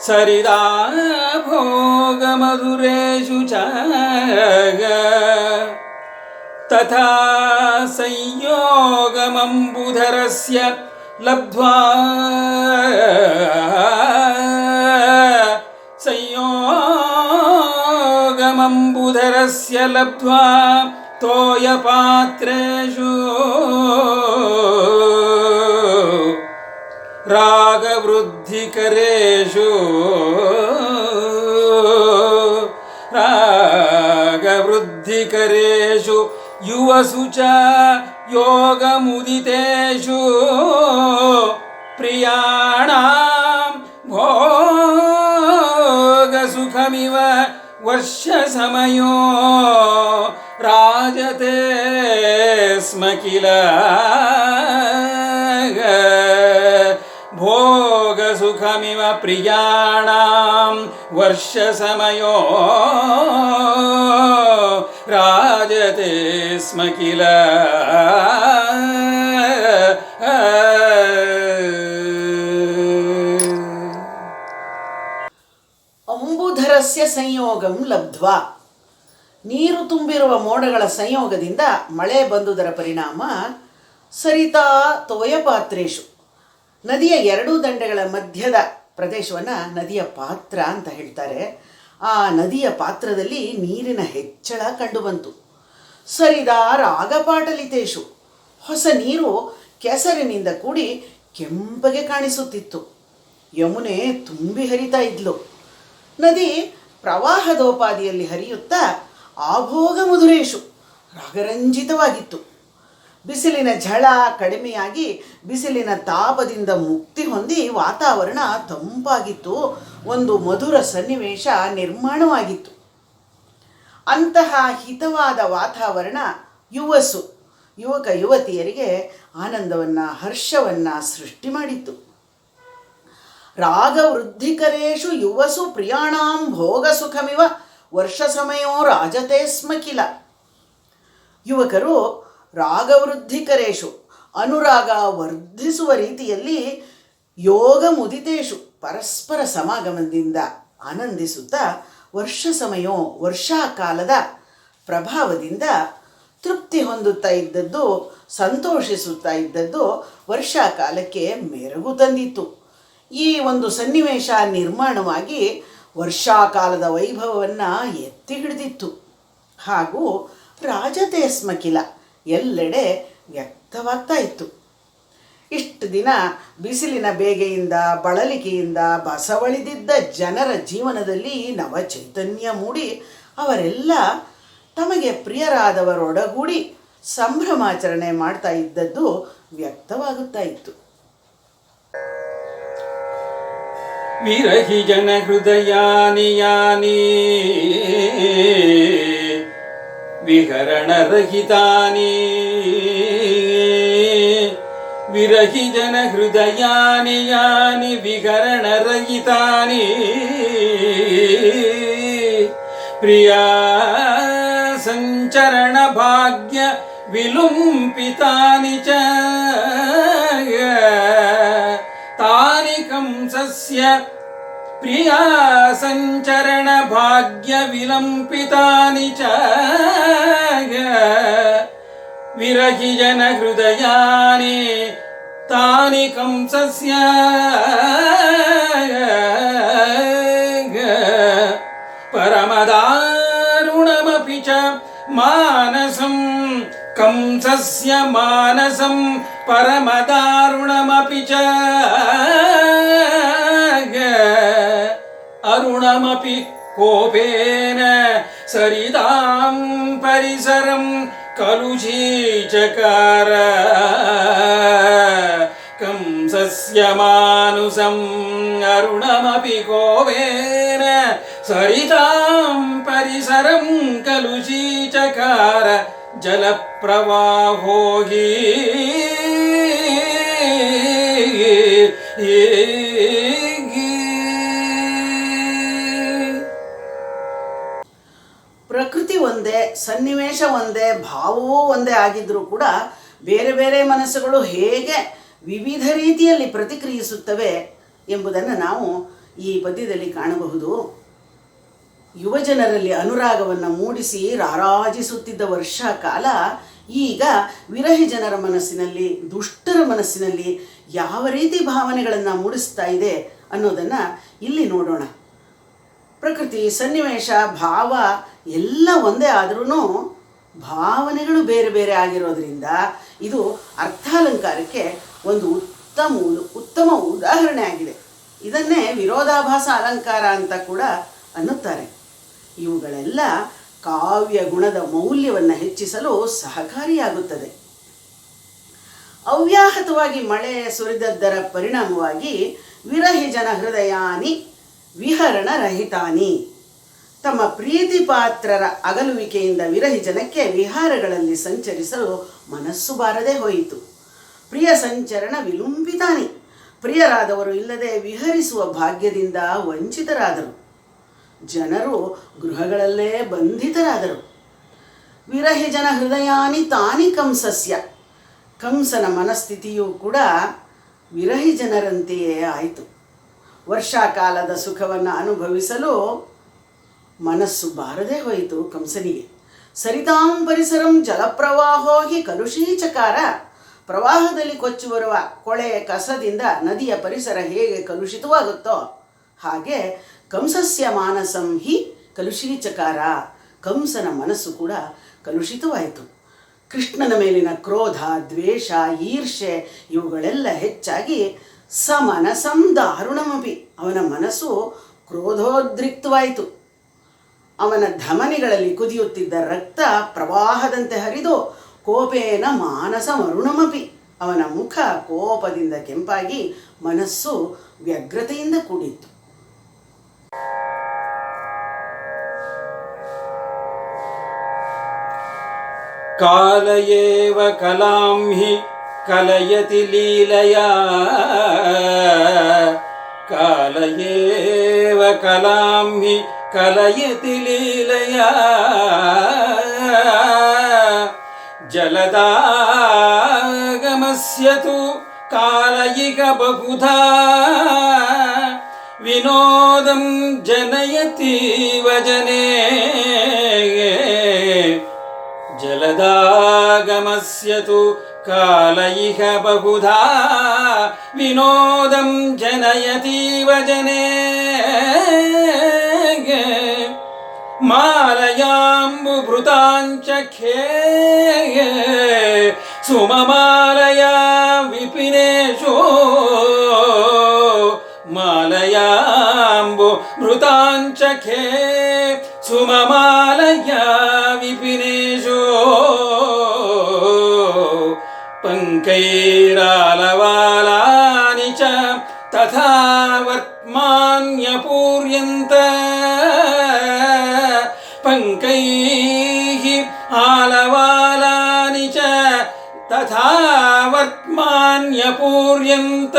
ಸರಿದಾ ಭೋಗ ಮಧುರೇಷು ಚ ತಥಾ ಸಂಯೋಗಮಂಬುಧರಸ್ಯ ಲಬ್ಧ್ವಾ ಸಂಯೋಗಮಂಬುಧರಸ್ಯ ಲಬ್ಧ್ವಾ ತೋಯಪಾತ್ರೇಷು ರಾಗವೃದ್ಧಿಕರೇಷು ರಾಗವೃದ್ಧಿಕರೇಷು ಯುವಸು ಚ ಯೋಗಮುದಿತೇಷು ಪ್ರಿಯಾಣಾಂ ಭೋಗಸುಖಮಿವ ವರ್ಷಸಮಯೋ ರಾಜತೆ ಸ್ಮ ಕಿಲ ಭೋಗಸುಖಮಿವ ಪ್ರಿಯಾಣಾಂ ವರ್ಷಸಮಯೋ ರಾಜತೆ ಸ್ಮ ಕಿಲ. ಅಂಬುಧರಸ್ಯ ಸಂಯೋಗಂ ಲಬ್ಧ್ವಾ. ನೀರು ತುಂಬಿರುವ ಮೋಡಗಳ ಸಂಯೋಗದಿಂದ ಮಳೆ ಬಂದುದರ ಪರಿಣಾಮ ಸರಿತಾ ತೋಯಪಾತ್ರೇಶು ನದಿಯ ಎರಡೂ ದಂಡೆಗಳ ಮಧ್ಯದ ಪ್ರದೇಶವನ್ನು ನದಿಯ ಪಾತ್ರ ಅಂತ ಹೇಳ್ತಾರೆ. ಆ ನದಿಯ ಪಾತ್ರದಲ್ಲಿ ನೀರಿನ ಹೆಚ್ಚಳ ಕಂಡುಬಂತು. ಸರಿದಾ ರಾಗಪಾಟಲಿತೇಶು ಹೊಸ ನೀರು ಕೆಸರಿನಿಂದ ಕೂಡಿ ಕೆಂಪಗೆ ಕಾಣಿಸುತ್ತಿತ್ತು. ಯಮುನೆ ತುಂಬಿ ಹರಿತಾ ಇದ್ಲು. ನದಿ ಪ್ರವಾಹದೋಪಾದಿಯಲ್ಲಿ ಹರಿಯುತ್ತಾ ಆಭೋಗ ಮಧುರೇಶು ರಾಗರಂಜಿತವಾಗಿತ್ತು. ಬಿಸಿಲಿನ ಝಳ ಕಡಿಮೆಯಾಗಿ ಬಿಸಿಲಿನ ತಾಪದಿಂದ ಮುಕ್ತಿ ಹೊಂದಿ ವಾತಾವರಣ ತಂಪಾಗಿತ್ತು. ಒಂದು ಮಧುರ ಸನ್ನಿವೇಶ ನಿರ್ಮಾಣವಾಗಿತ್ತು. ಅಂತಹ ಹಿತವಾದ ವಾತಾವರಣ ಯುವಕ ಯುವತಿಯರಿಗೆ ಆನಂದವನ್ನು ಹರ್ಷವನ್ನು ಸೃಷ್ಟಿ ಮಾಡಿತ್ತು. ರಾಗವೃದ್ಧಿಕರೇಷು ಯುವಸು ಪ್ರಿಯಾಣಾಂ ಭೋಗ ಸುಖಮಿವ ವರ್ಷ ಸಮಯೋ ರಾಜತೆ ಸ್ಮ ಕಿಲ. ಯುವಕರು ರಾಗವೃದ್ಧಿಕರೇಷು ಅನುರಾಗ ವರ್ಧಿಸುವ ರೀತಿಯಲ್ಲಿ ಯೋಗ ಮುದಿತೇಷು ಪರಸ್ಪರ ಸಮಾಗಮದಿಂದ ಆನಂದಿಸುತ್ತಾ ವರ್ಷ ಸಮಯೋ ವರ್ಷಾಕಾಲದ ಪ್ರಭಾವದಿಂದ ತೃಪ್ತಿ ಹೊಂದುತ್ತಾ ಇದ್ದದ್ದು, ಸಂತೋಷಿಸುತ್ತಾ ಇದ್ದದ್ದು ವರ್ಷಾಕಾಲಕ್ಕೆ ಮೆರುಗು ತಂದಿತ್ತು. ಈ ಒಂದು ಸನ್ನಿವೇಶ ನಿರ್ಮಾಣವಾಗಿ ವರ್ಷಾಕಾಲದ ವೈಭವವನ್ನು ಎತ್ತಿ ಹಿಡಿದಿತ್ತು. ಹಾಗೂ ರಾಜತೆ ಸ್ಮ ಕಿಲ ಎಲ್ಲೆಡೆ ವ್ಯಕ್ತವಾಗ್ತಾ ಇತ್ತು. ಇಷ್ಟು ದಿನ ಬಿಸಿಲಿನ ಬೇಗೆಯಿಂದ ಬಳಲಿಕೆಯಿಂದ ಬಸವಳಿದಿದ್ದ ಜನರ ಜೀವನದಲ್ಲಿ ನವ ಚೈತನ್ಯ ಮೂಡಿ ಅವರೆಲ್ಲ ತಮಗೆ ಪ್ರಿಯರಾದವರೊಡಗೂಡಿ ಸಂಭ್ರಮಾಚರಣೆ ಮಾಡ್ತಾ ಇದ್ದದ್ದು ವ್ಯಕ್ತವಾಗುತ್ತಾ ಇತ್ತು. ವಿರಹಿ ಜನ ಹೃದಯಾನಿ ಯಾನಿ ವಿಹರಣರಹಿತಾನಿ ವಿರಹಿ ಜನ ಹೃದಯಾನಿ ಯಾನಿ ವಿಹರಣರಹಿತಾನಿ ಪ್ರಿಯಾ ಸಂಚರಣ ಭಾಗ್ಯ ವಿಲುಂಪಿತಾನಿ ಚ ತಾನಿ ಕಂಸಸ್ಯ ಪ್ರಿಯಾ ಸಂಚರಣ ಭಾಗ್ಯ ವಿಲಂಪಿತಾನಿ ಚ ವಿರಹಿ ಜನ ಹೃದಯಾನಿ ತಾನಿ ಕಂಸಸ್ಯ ಪರಮದಾರುಣಮಪಿ ಚ ಮಾನಸಂ ಕಂಸಸ್ಯ ಮಾನಸಂ ಪರಮದಾರುಣಮಪಿ ಚ ಅರುಣಮಪಿ ಕೋಪೇನ ಸರಿತಾಂ ಪರಿಸರಂ ಕಲುಷೀಚಕಾರ ಕಂಸಸ್ಯ ಮಾನುಸಂ ಅರುಣಮಪಿ ಕೋಪೇನ ಸರಿತಾಂ ಪರಿಸರಂ ಕಲುಷೀಚಕಾರ ಜಲಪ್ರವಾಹೋ ಹಿ ಪ್ರಕೃತಿ ಒಂದೇ, ಸನ್ನಿವೇಶ ಒಂದೇ, ಭಾವವೂ ಒಂದೇ ಆಗಿದ್ರೂ ಕೂಡ ಬೇರೆ ಬೇರೆ ಮನಸ್ಸುಗಳು ಹೇಗೆ ವಿವಿಧ ರೀತಿಯಲ್ಲಿ ಪ್ರತಿಕ್ರಿಯಿಸುತ್ತವೆ ಎಂಬುದನ್ನು ನಾವು ಈ ಪದ್ಯದಲ್ಲಿ ಕಾಣಬಹುದು. ಯುವಜನರಲ್ಲಿ ಅನುರಾಗವನ್ನು ಮೂಡಿಸಿ ರಾರಾಜಿಸುತ್ತಿದ್ದ ವರ್ಷ ಕಾಲ ಈಗ ವಿರಹಿ ಜನರ ಮನಸ್ಸಿನಲ್ಲಿ, ದುಷ್ಟರ ಮನಸ್ಸಿನಲ್ಲಿ ಯಾವ ರೀತಿ ಭಾವನೆಗಳನ್ನು ಮೂಡಿಸ್ತಾ ಇದೆ ಅನ್ನೋದನ್ನು ಇಲ್ಲಿ ನೋಡೋಣ. ಪ್ರಕೃತಿ, ಸನ್ನಿವೇಶ, ಭಾವ ಎಲ್ಲ ಒಂದೇ ಆದ್ರೂ ಭಾವನೆಗಳು ಬೇರೆ ಬೇರೆ ಆಗಿರೋದ್ರಿಂದ ಇದು ಅರ್ಥಾಲಂಕಾರಕ್ಕೆ ಒಂದು ಉತ್ತಮ ಉದಾಹರಣೆ ಆಗಿದೆ. ಇದನ್ನೇ ವಿರೋಧಾಭಾಸ ಅಲಂಕಾರ ಅಂತ ಕೂಡ ಅನ್ನುತ್ತಾರೆ. ಇವುಗಳೆಲ್ಲ ಕಾವ್ಯ ಗುಣದ ಮೌಲ್ಯವನ್ನು ಹೆಚ್ಚಿಸಲು ಸಹಕಾರಿಯಾಗುತ್ತದೆ. ಅವ್ಯಾಹತವಾಗಿ ಮಳೆ ಸುರಿದದ್ದರ ಪರಿಣಾಮವಾಗಿ ವಿರಹಿ ಜನ ಹೃದಯಾನಿ ವಿಹರಣ ರಹಿತಾನಿ. ತಮ್ಮ ಪ್ರೀತಿ ಪಾತ್ರರ ಅಗಲುವಿಕೆಯಿಂದ ವಿರಹಿ ಜನಕ್ಕೆ ವಿಹಾರಗಳಲ್ಲಿ ಸಂಚರಿಸಲು ಮನಸ್ಸು ಬಾರದೆ ಹೋಯಿತು. ಪ್ರಿಯ ಸಂಚರಣ ವಿಲುಂಬಿತಾನಿ. ಪ್ರಿಯರಾದವರು ಇಲ್ಲದೆ ವಿಹರಿಸುವ ಭಾಗ್ಯದಿಂದ ವಂಚಿತರಾದರು. ಜನರು ಗೃಹಗಳಲ್ಲೇ ಬಂಧಿತರಾದರು. ವಿರಹಿ ಜನ ಹೃದಯಾನಿ ತಾನಿ ಕಂಸಸ್ಯ. ಕಂಸನ ಮನಸ್ಥಿತಿಯೂ ಕೂಡ ವಿರಹಿ ಜನರಂತೆಯೇ ಆಯಿತು. ವರ್ಷಾಕಾಲದ ಸುಖವನ್ನು ಅನುಭವಿಸಲು ಮನಸ್ಸು ಬಾರದೆ ಹೋಯಿತು ಕಂಸನಿಗೆ. ಸರಿತಾಂ ಪರಿಸರಂ ಜಲಪ್ರವಾಹೋ ಹಿ ಕಲುಷೀಚಕಾರ. ಪ್ರವಾಹದಲ್ಲಿ ಕೊಚ್ಚಿ ಬರುವ ಕೊಳೆ ಕಸದಿಂದ ನದಿಯ ಪರಿಸರ ಹೇಗೆ ಕಲುಷಿತವಾಗುತ್ತೋ ಹಾಗೆ ಕಂಸಸ್ಯ ಮಾನಸಂ ಹಿ ಕಲುಷೀಚಕಾರ. ಕಂಸನ ಮನಸ್ಸು ಕೂಡ ಕಲುಷಿತವಾಯಿತು. ಕೃಷ್ಣನ ಮೇಲಿನ ಕ್ರೋಧ, ದ್ವೇಷ, ಈರ್ಷೆ ಇವುಗಳೆಲ್ಲ ಹೆಚ್ಚಾಗಿ ಸಮನಸಂ ದಾರುಣಮಪಿ. ಅವನ ಮನಸ್ಸು ಕ್ರೋಧೋದ್ರಿಕ್ತವಾಯಿತು. ಅವನ ಧಮನಿಗಳಲ್ಲಿ ಕುದಿಯುತ್ತಿದ್ದ ರಕ್ತ ಪ್ರವಾಹದಂತೆ ಹರಿದು ಕೋಪೇನ ಮಾನಸ ಮರುಣಮಪಿ. ಅವನ ಮುಖ ಕೋಪದಿಂದ ಕೆಂಪಾಗಿ ಮನಸ್ಸು ವ್ಯಗ್ರತೆಯಿಂದ ಕೂಡಿತ್ತು. ಕಾಲಯೇವ ಕಲಾಂ ಹಿ ಕಲಯತಿ ಲೀಲಯಾ. ಕಾಲಯೇವ ಕಲಾಂ ಹಿ ಕಲಯತಿ ಲೀಲಯಾ. ಜಲದಾಗಮಸ್ಯ ತು ಕಾಲಯಿಕ ಬಹುಧಾ ವಿನೋದಂ ಜನಯತಿ ವಜನೆ. ಜಲದಾಗಮಸ್ಯ ತು ಕಾಲಯಿಕ ಬಹುಧಾ ವಿನೋದಂ ಜನಯತಿ ವಜನೆ. ಮಾಲಯಾಂಬುಭೃತಾಂಚಖೇ ಸುಮಮಾಲಯಾ ವಿಪಿನೇಶೋ. ಮಾಲಯಾಂಬುಭೃತಾಂಚಖೇ ಸುಮಮಾಲಯಾ ವಿಪಿನೇಶೋ. ಪಂಕೈರಾಲವಾಲಾನಿ ಚ ತಥಾ ವರ್ತ್ಮಾನ್ಯಪೂರ್ಯಂತ. ಪಂಕೈಃ ಆಲವಾಲಾನಿ ಚ ತಥಾ ವರ್ತ್ಮಾನ್ಯಪೂರ್ಯಂತ.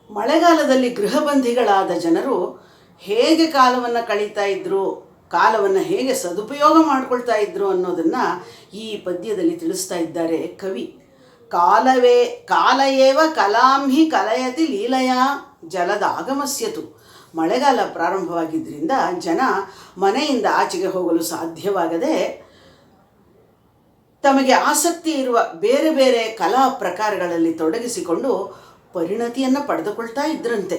ಮಳೆಗಾಲದಲ್ಲಿ ಗೃಹಬಂಧಿಗಳಾದ ಜನರು ಹೇಗೆ ಕಾಲವನ್ನು ಕಳೀತಾ ಇದ್ರು, ಕಾಲವನ್ನು ಹೇಗೆ ಸದುಪಯೋಗ ಮಾಡಿಕೊಳ್ತಾ ಇದ್ರು ಅನ್ನೋದನ್ನು ಈ ಪದ್ಯದಲ್ಲಿ ತಿಳಿಸ್ತಾ ಇದ್ದಾರೆ ಕವಿ. ಕಾಲಯೇವ ಕಲಾಂ ಹಿ ಕಲಯತಿ ಲೀಲಯ ಜಲದ ಆಗಮಸ್ಯತು. ಮಳೆಗಾಲ ಪ್ರಾರಂಭವಾಗಿದ್ದರಿಂದ ಜನ ಮನೆಯಿಂದ ಆಚೆಗೆ ಹೋಗಲು ಸಾಧ್ಯವಾಗದೆ ತಮಗೆ ಆಸಕ್ತಿ ಇರುವ ಬೇರೆ ಬೇರೆ ಕಲಾ ಪ್ರಕಾರಗಳಲ್ಲಿ ತೊಡಗಿಸಿಕೊಂಡು ಪರಿಣತಿಯನ್ನು ಪಡೆದುಕೊಳ್ತಾ ಇದ್ರಂತೆ.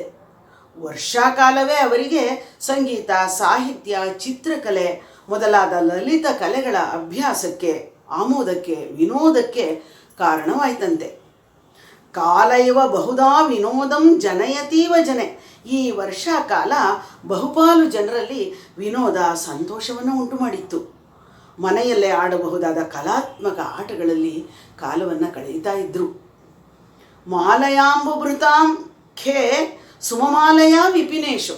ವರ್ಷಾಕಾಲವೇ ಅವರಿಗೆ ಸಂಗೀತ, ಸಾಹಿತ್ಯ, ಚಿತ್ರಕಲೆ ಮೊದಲಾದ ಲಲಿತ ಕಲೆಗಳ ಅಭ್ಯಾಸಕ್ಕೆ, ಆಮೋದಕ್ಕೆ, ವಿನೋದಕ್ಕೆ ಕಾರಣವಾಯ್ತಂತೆ. ಕಾಲ ಇವ ಬಹುಧಾ ವಿನೋದಂ ಜನಯತೀವ ಜನೆ. ಈ ವರ್ಷಾಕಾಲ ಬಹುಪಾಲು ಜನರಲ್ಲಿ ವಿನೋದ, ಸಂತೋಷವನ್ನು ಉಂಟು ಮಾಡಿತ್ತು. ಮನೆಯಲ್ಲೇ ಆಡಬಹುದಾದ ಕಲಾತ್ಮಕ ಆಟಗಳಲ್ಲಿ ಕಾಲವನ್ನು ಕಳೆಯುತ್ತಾ ಇದ್ದರು. ಮಾಲಯಾಂಬುಭೃತಾಂ ಖೇ ಸುಮಮಾಲಯ ವಿಪಿನೇಶು.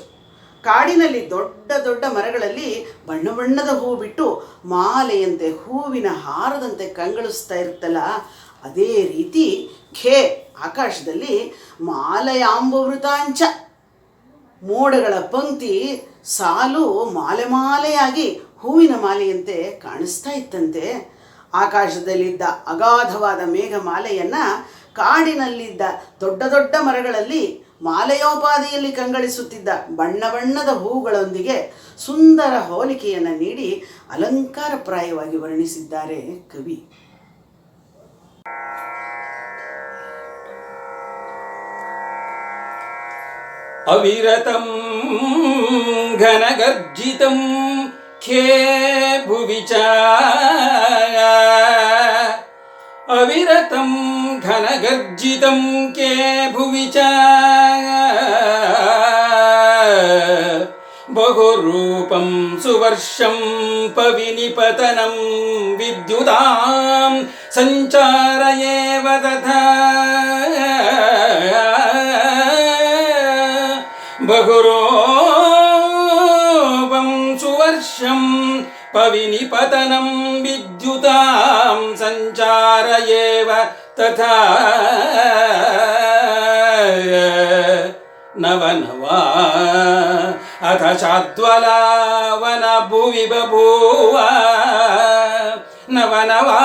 ಕಾಡಿನಲ್ಲಿ ದೊಡ್ಡ ದೊಡ್ಡ ಮರಗಳಲ್ಲಿ ಬಣ್ಣ ಬಣ್ಣದ ಹೂವು ಬಿಟ್ಟು ಮಾಲೆಯಂತೆ, ಹೂವಿನ ಹಾರದಂತೆ ಕಂಗೊಳಿಸ್ತಾ ಇರುತ್ತಲ್ಲ, ಅದೇ ರೀತಿ ಖೇ ಆಕಾಶದಲ್ಲಿ ಮಾಲಯಾಂಬುವೃತಾಂಚ ಮೋಡಗಳ ಪಂಕ್ತಿ ಸಾಲು ಮಾಲೆ ಮಾಲೆಯಾಗಿ ಹೂವಿನ ಮಾಲೆಯಂತೆ ಕಾಣಿಸ್ತಾ ಇತ್ತಂತೆ. ಆಕಾಶದಲ್ಲಿದ್ದ ಅಗಾಧವಾದ ಮೇಘಮಾಲೆಯನ್ನು ಕಾಡಿನಲ್ಲಿದ್ದ ದೊಡ್ಡ ದೊಡ್ಡ ಮರಗಳಲ್ಲಿ ಮಾಲೆಯೋಪಾದಿಯಲ್ಲಿ ಕಂಗೊಳಿಸುತ್ತಿದ್ದ ಬಣ್ಣ ಬಣ್ಣದ ಹೂವುಗಳೊಂದಿಗೆ ಸುಂದರ ಹೋಲಿಕೆಯನ್ನು ನೀಡಿ ಅಲಂಕಾರಪ್ರಾಯವಾಗಿ ವರ್ಣಿಸಿದ್ದಾರೆ ಕವಿ. ಅವಿರತಂ ಘನಗರ್ಜಿತಂ ಖೇ ಭುವಿ ಚ ಅವಿರತಂ ಘನಗರ್ಜಿತಂ ಖೇ ಭುವಿ ಚ ಬಹುರೂಪಂ ಸುವರ್ಷಂ ಪವಿನಿಪತನಂ ವಿದ್ಯುತಾಂ ಸಂಚಾರಯೇವ ತಥಾ ಬಹುರೂಪಂ ಸುವರ್ಷಂ ಪವಿನಿಪತನಂ ವಿದ್ಯುತಾಂ ಸಂಚಾರಯೇವ ತಥಾ ನವನವಾ ಅಥ ಶಾದ್ವಲಾವನ ಭುವಿ ಬಭೂವ ನವನವಾ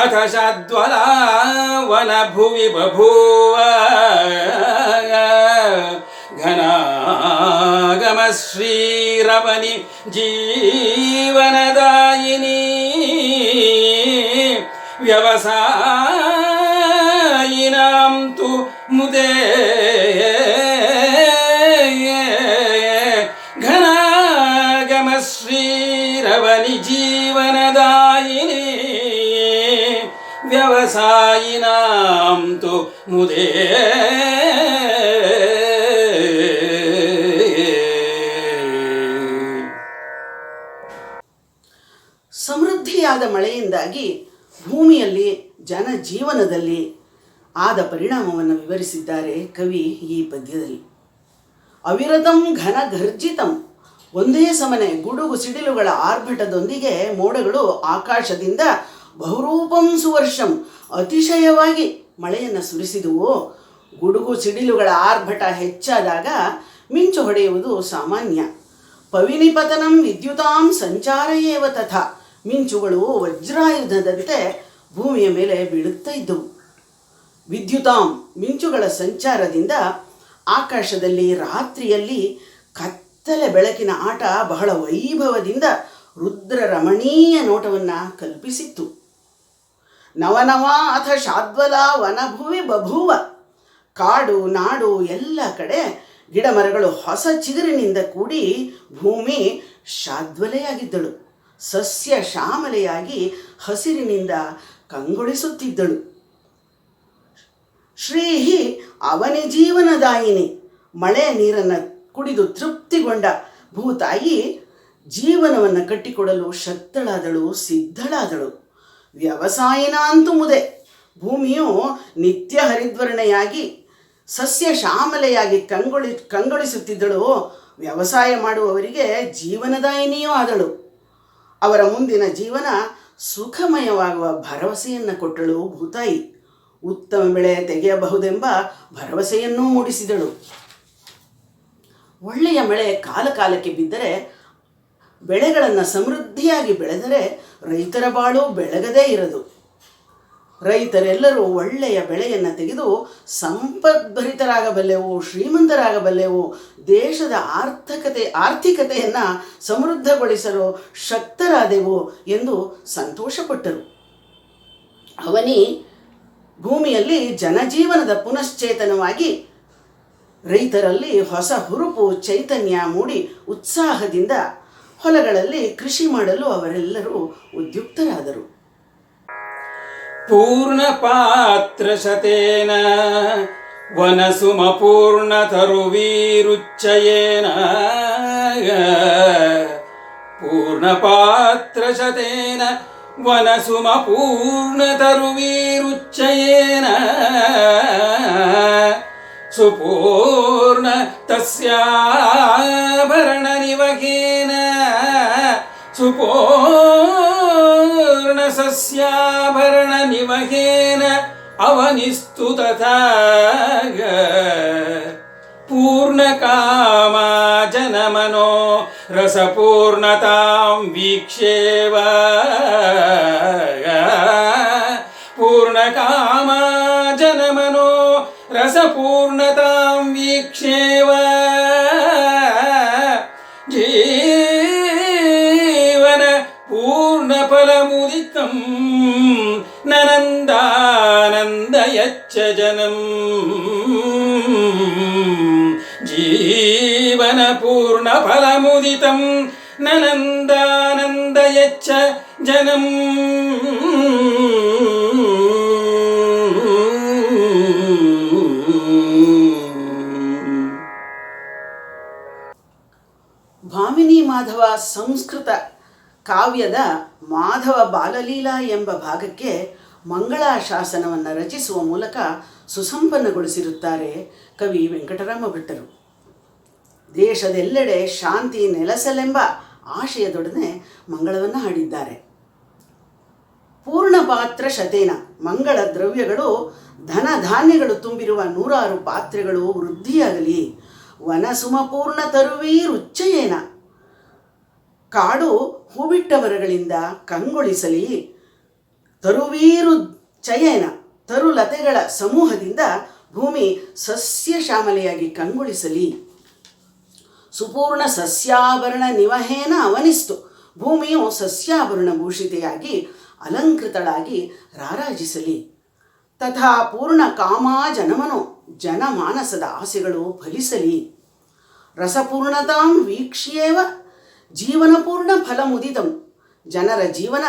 ಅಥ ಶಾದ್ವಲಾವನ ಭುವಿ ಬಭೂವ ಘನಾಗಮ ಶ್ರೀರಮಣಿ ಜೀವನದಾಯಿನಿ ವ್ಯವಸಾಯಿನಾಂ ತು ಮುದೇ ಘನಾಗಮ ಶ್ರೀರಮಣಿ ಜೀವನದಾಯಿನಿ ವ್ಯವಸಾಯಿನಾಂ ತು ಮುದೇ. ಸಮೃದ್ಧಿಯಾದ ಮಳೆಯಿಂದಾಗಿ ಭೂಮಿಯಲ್ಲಿ ಜನಜೀವನದಲ್ಲಿ ಆದ ಪರಿಣಾಮವನ್ನು ವಿವರಿಸಿದ್ದಾರೆ ಕವಿ ಈ ಪದ್ಯದಲ್ಲಿ. ಅವಿರತಂ ಘನ ಗರ್ಜಿತಂ, ಒಂದೇ ಸಮನೆ ಗುಡುಗು ಸಿಡಿಲುಗಳ ಆರ್ಭಟದೊಂದಿಗೆ ಮೋಡಗಳು ಆಕಾಶದಿಂದ ಬಹುರೂಪಂ ಸುವರ್ಷಂ ಅತಿಶಯವಾಗಿ ಮಳೆಯನ್ನು ಸುರಿಸಿದುವು. ಗುಡುಗು ಸಿಡಿಲುಗಳ ಆರ್ಭಟ ಹೆಚ್ಚಾದಾಗ ಮಿಂಚು ಹೊಡೆಯುವುದು ಸಾಮಾನ್ಯ. ಪವಿನಿಪತನಂ ವಿದ್ಯುತಾಂ ಸಂಚಾರಯೇವ ತಥಾ, ಮಿಂಚುಗಳು ವಜ್ರಾಯುಧದಂತೆ ಭೂಮಿಯ ಮೇಲೆ ಬೀಳುತ್ತಾ ಇದ್ದವು. ವಿದ್ಯುತಾಂ, ಮಿಂಚುಗಳ ಸಂಚಾರದಿಂದ ಆಕಾಶದಲ್ಲಿ ರಾತ್ರಿಯಲ್ಲಿ ಕತ್ತಲೆ ಬೆಳಕಿನ ಆಟ ಬಹಳ ವೈಭವದಿಂದ ರುದ್ರ ರಮಣೀಯ ನೋಟವನ್ನು ಕಲ್ಪಿಸಿತ್ತು. ನವನವಾ ಅಥ ಶಾದ್ವಲ ವನಭುವಿ ಬಭೂವ, ಕಾಡು ನಾಡು ಎಲ್ಲ ಕಡೆ ಗಿಡಮರಗಳು ಹೊಸ ಚಿಗುರಿನಿಂದ ಕೂಡಿ ಭೂಮಿ ಶಾದ್ವಲೆಯಾಗಿದ್ದಳು. ಸಸ್ಯ ಶ್ಯಾಮಲೆಯಾಗಿ ಹಸಿರಿನಿಂದ ಕಂಗೊಳಿಸುತ್ತಿದ್ದಳು. ಶ್ರೀಹಿ ಅವನಿ ಜೀವನದಾಯಿನಿ, ಮಳೆ ನೀರನ್ನು ಕುಡಿದು ತೃಪ್ತಿಗೊಂಡ ಭೂತಾಯಿ ಜೀವನವನ್ನು ಕಟ್ಟಿಕೊಡಲು ಶಕ್ತಳಾದಳು, ಸಿದ್ಧಳಾದಳು. ವ್ಯವಸಾಯಿನ ಅಂತೂ ಮುದೆ, ಭೂಮಿಯು ನಿತ್ಯ ಹರಿದ್ವರ್ಣೆಯಾಗಿ ಸಸ್ಯ ಶ್ಯಾಮಲೆಯಾಗಿ ಕಂಗೊಳಿಸುತ್ತಿದ್ದಳು. ವ್ಯವಸಾಯ ಮಾಡುವವರಿಗೆ ಜೀವನದಾಯಿನಿಯೂ ಆದಳು. ಅವರ ಮುಂದಿನ ಜೀವನ ಸುಖಮಯವಾಗುವ ಭರವಸೆಯನ್ನು ಕೊಟ್ಟಳು ಭೂತಾಯಿ. ಉತ್ತಮ ಬೆಳೆ ತೆಗೆಯಬಹುದೆಂಬ ಭರವಸೆಯನ್ನೂ ಮೂಡಿಸಿದಳು. ಒಳ್ಳೆಯ ಮಳೆ ಕಾಲ ಕಾಲಕ್ಕೆ ಬಿದ್ದರೆ, ಬೆಳೆಗಳನ್ನು ಸಮೃದ್ಧಿಯಾಗಿ ಬೆಳೆದರೆ ರೈತರ ಬಾಳು ಬೆಳಗದೇ ಇರದು. ರೈತರೆಲ್ಲರೂ ಒಳ್ಳೆಯ ಬೆಳೆಯನ್ನು ತೆಗೆದು ಸಂಪದ್ಭರಿತರಾಗಬಲ್ಲೆವು, ಶ್ರೀಮಂತರಾಗಬಲ್ಲೆವು, ದೇಶದ ಆರ್ಥಿಕತೆಯನ್ನು ಸಮೃದ್ಧಗೊಳಿಸಲು ಶಕ್ತರಾದೆವು ಎಂದು ಸಂತೋಷಪಟ್ಟರು. ಅವನಿ ಭೂಮಿಯಲ್ಲಿ ಜನಜೀವನದ ಪುನಶ್ಚೇತನವಾಗಿ ರೈತರಲ್ಲಿ ಹೊಸ ಹುರುಪು ಚೈತನ್ಯ ಮೂಡಿ ಉತ್ಸಾಹದಿಂದ ಹೊಲಗಳಲ್ಲಿ ಕೃಷಿ ಮಾಡಲು ಅವರೆಲ್ಲರೂ ಉದ್ಯುಕ್ತರಾದರು. ಪೂರ್ಣಪಾತ್ರಶತೇನ ವನಸುಮಪೂರ್ಣತರುವೀರುಚ್ಚಯೇನ ಪೂರ್ಣಪಾತ್ರಶತೇನ ವನಸುಮಪೂರ್ಣತರುವೀರುಚ್ಚಯೇನ ಸುಪೂರ್ಣ ತಸ್ಯಾಭರಣ ನಿವಹೇನ ಸುಪೂರ್ಣ ಸಸ್ಯಾಭರಣ ನಿವಹೇನ ಅವನಿಸ್ತು ತಥಾ ಪೂರ್ಣಕಾಮ ಜನಮನೋ ರಸಪೂರ್ಣತಾಂ ವೀಕ್ಷ್ಯೇವ ಪೂರ್ಣಕಾಮ ಜನಮನೋ ರಸಪೂರ್ಣತಾಂ ವೀಕ್ಷ್ಯೇವ ಜೀವನ ಪೂರ್ಣಫಲಮುದಿತಂ ನನಂದಾನಂದಯಚ್ಚ ಜನಂ ಜೀವನ ಪೂರ್ಣಫಲಮುದಿತಂ ನನಂದಾನಂದಯಚ್ಚ ಜನಂ. ಭಾಮಿನಿ ಮಾಧವ ಸಂಸ್ಕೃತ ಕಾವ್ಯದ ಮಾಧವ ಬಾಲಲೀಲಾ ಎಂಬ ಭಾಗಕ್ಕೆ ಮಂಗಳಾಶಾಸನವನ್ನು ರಚಿಸುವ ಮೂಲಕ ಸುಸಂಪನ್ನಗೊಳಿಸಿರುತ್ತಾರೆ ಕವಿ ವೆಂಕಟರಾಮ ಭಟ್ಟರು. ದೇಶದೆಲ್ಲೆಡೆ ಶಾಂತಿ ನೆಲೆಸಲೆಂಬ ಆಶಯದೊಡನೆ ಮಂಗಳವನ್ನು ಹಾಡಿದ್ದಾರೆ. ಪೂರ್ಣಪಾತ್ರ ಶತೇನ ಮಂಗಳ ದ್ರವ್ಯಗಳು ಧನ ಧಾನ್ಯಗಳು ತುಂಬಿರುವ 100 ಪಾತ್ರೆಗಳು ವೃದ್ಧಿಯಾಗಲಿ. ವನಸುಮಪೂರ್ಣ ತರುವೀರುಚ್ಚಯೇನ ಕಾಡು ಹೂಬಿಟ್ಟ ಮರಗಳಿಂದ ಕಂಗೊಳಿಸಲಿ. ತರುವೀರು ಚಯೇನ ತರುಲತೆಗಳ ಸಮೂಹದಿಂದ ಭೂಮಿ ಸಸ್ಯ ಶ್ಯಾಮಲೆಯಾಗಿ ಕಂಗೊಳಿಸಲಿ. ಸುಪೂರ್ಣ ಸಸ್ಯಾಭರಣ ನಿವಹೇನ ಅವನಿಸ್ತು ಭೂಮಿಯು ಸಸ್ಯಾಭರಣ ಭೂಷಿತೆಯಾಗಿ ಅಲಂಕೃತಳಾಗಿ ರಾರಾಜಿಸಲಿ. ತಥಾ ಪೂರ್ಣ ಕಾಮಾ ಜನಮನೋ ಜನಮಾನಸದ ಆಸೆಗಳು ಫಲಿಸಲಿ. ರಸಪೂರ್ಣತಾಂ ವೀಕ್ಷ್ಯೇವ ಜೀವನಪೂರ್ಣ ಫಲಮುದಿತಂ ಜನರ ಜೀವನ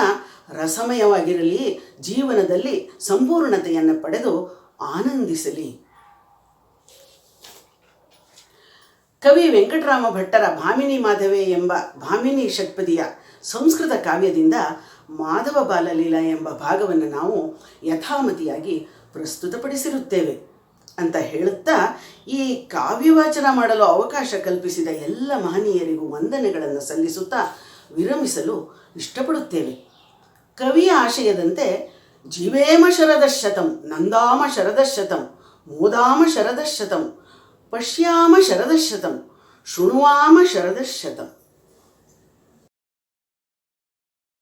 ರಸಮಯವಾಗಿರಲಿ. ಜೀವನದಲ್ಲಿ ಸಂಪೂರ್ಣತೆಯನ್ನು ಪಡೆದು ಆನಂದಿಸಲಿ. ಕವಿ ವೆಂಕಟರಾಮ ಭಟ್ಟರ ಭಾಮಿನಿ ಮಾಧವೆ ಎಂಬ ಭಾಮಿನಿ ಷಟ್ಪದಿಯ ಸಂಸ್ಕೃತ ಕಾವ್ಯದಿಂದ ಮಾಧವ ಬಾಲಲೀಲಾ ಎಂಬ ಭಾಗವನ್ನು ನಾವು ಯಥಾಮತಿಯಾಗಿ ಪ್ರಸ್ತುತಪಡಿಸಿರುತ್ತೇವೆ ಅಂತ ಹೇಳುತ್ತಾ, ಈ ಕಾವ್ಯವಾಚನ ಮಾಡಲು ಅವಕಾಶ ಕಲ್ಪಿಸಿದ ಎಲ್ಲ ಮಹನೀಯರಿಗೂ ವಂದನೆಗಳನ್ನು ಸಲ್ಲಿಸುತ್ತಾ ವಿರಮಿಸಲು ಇಷ್ಟಪಡುತ್ತೇವೆ. ಕವಿಯ ಆಶಯದಂತೆ ಜೀವೇಮ ಶರದಶತಂ ನಂದಾಮ ಶರದಶತಂ ಮೋದಾಮ ಶರದಶತಂ ಪಶ್ಯಾಮ ಶರದಶತಂ ಶೃಣುವಾಮ ಶರದಶತಂ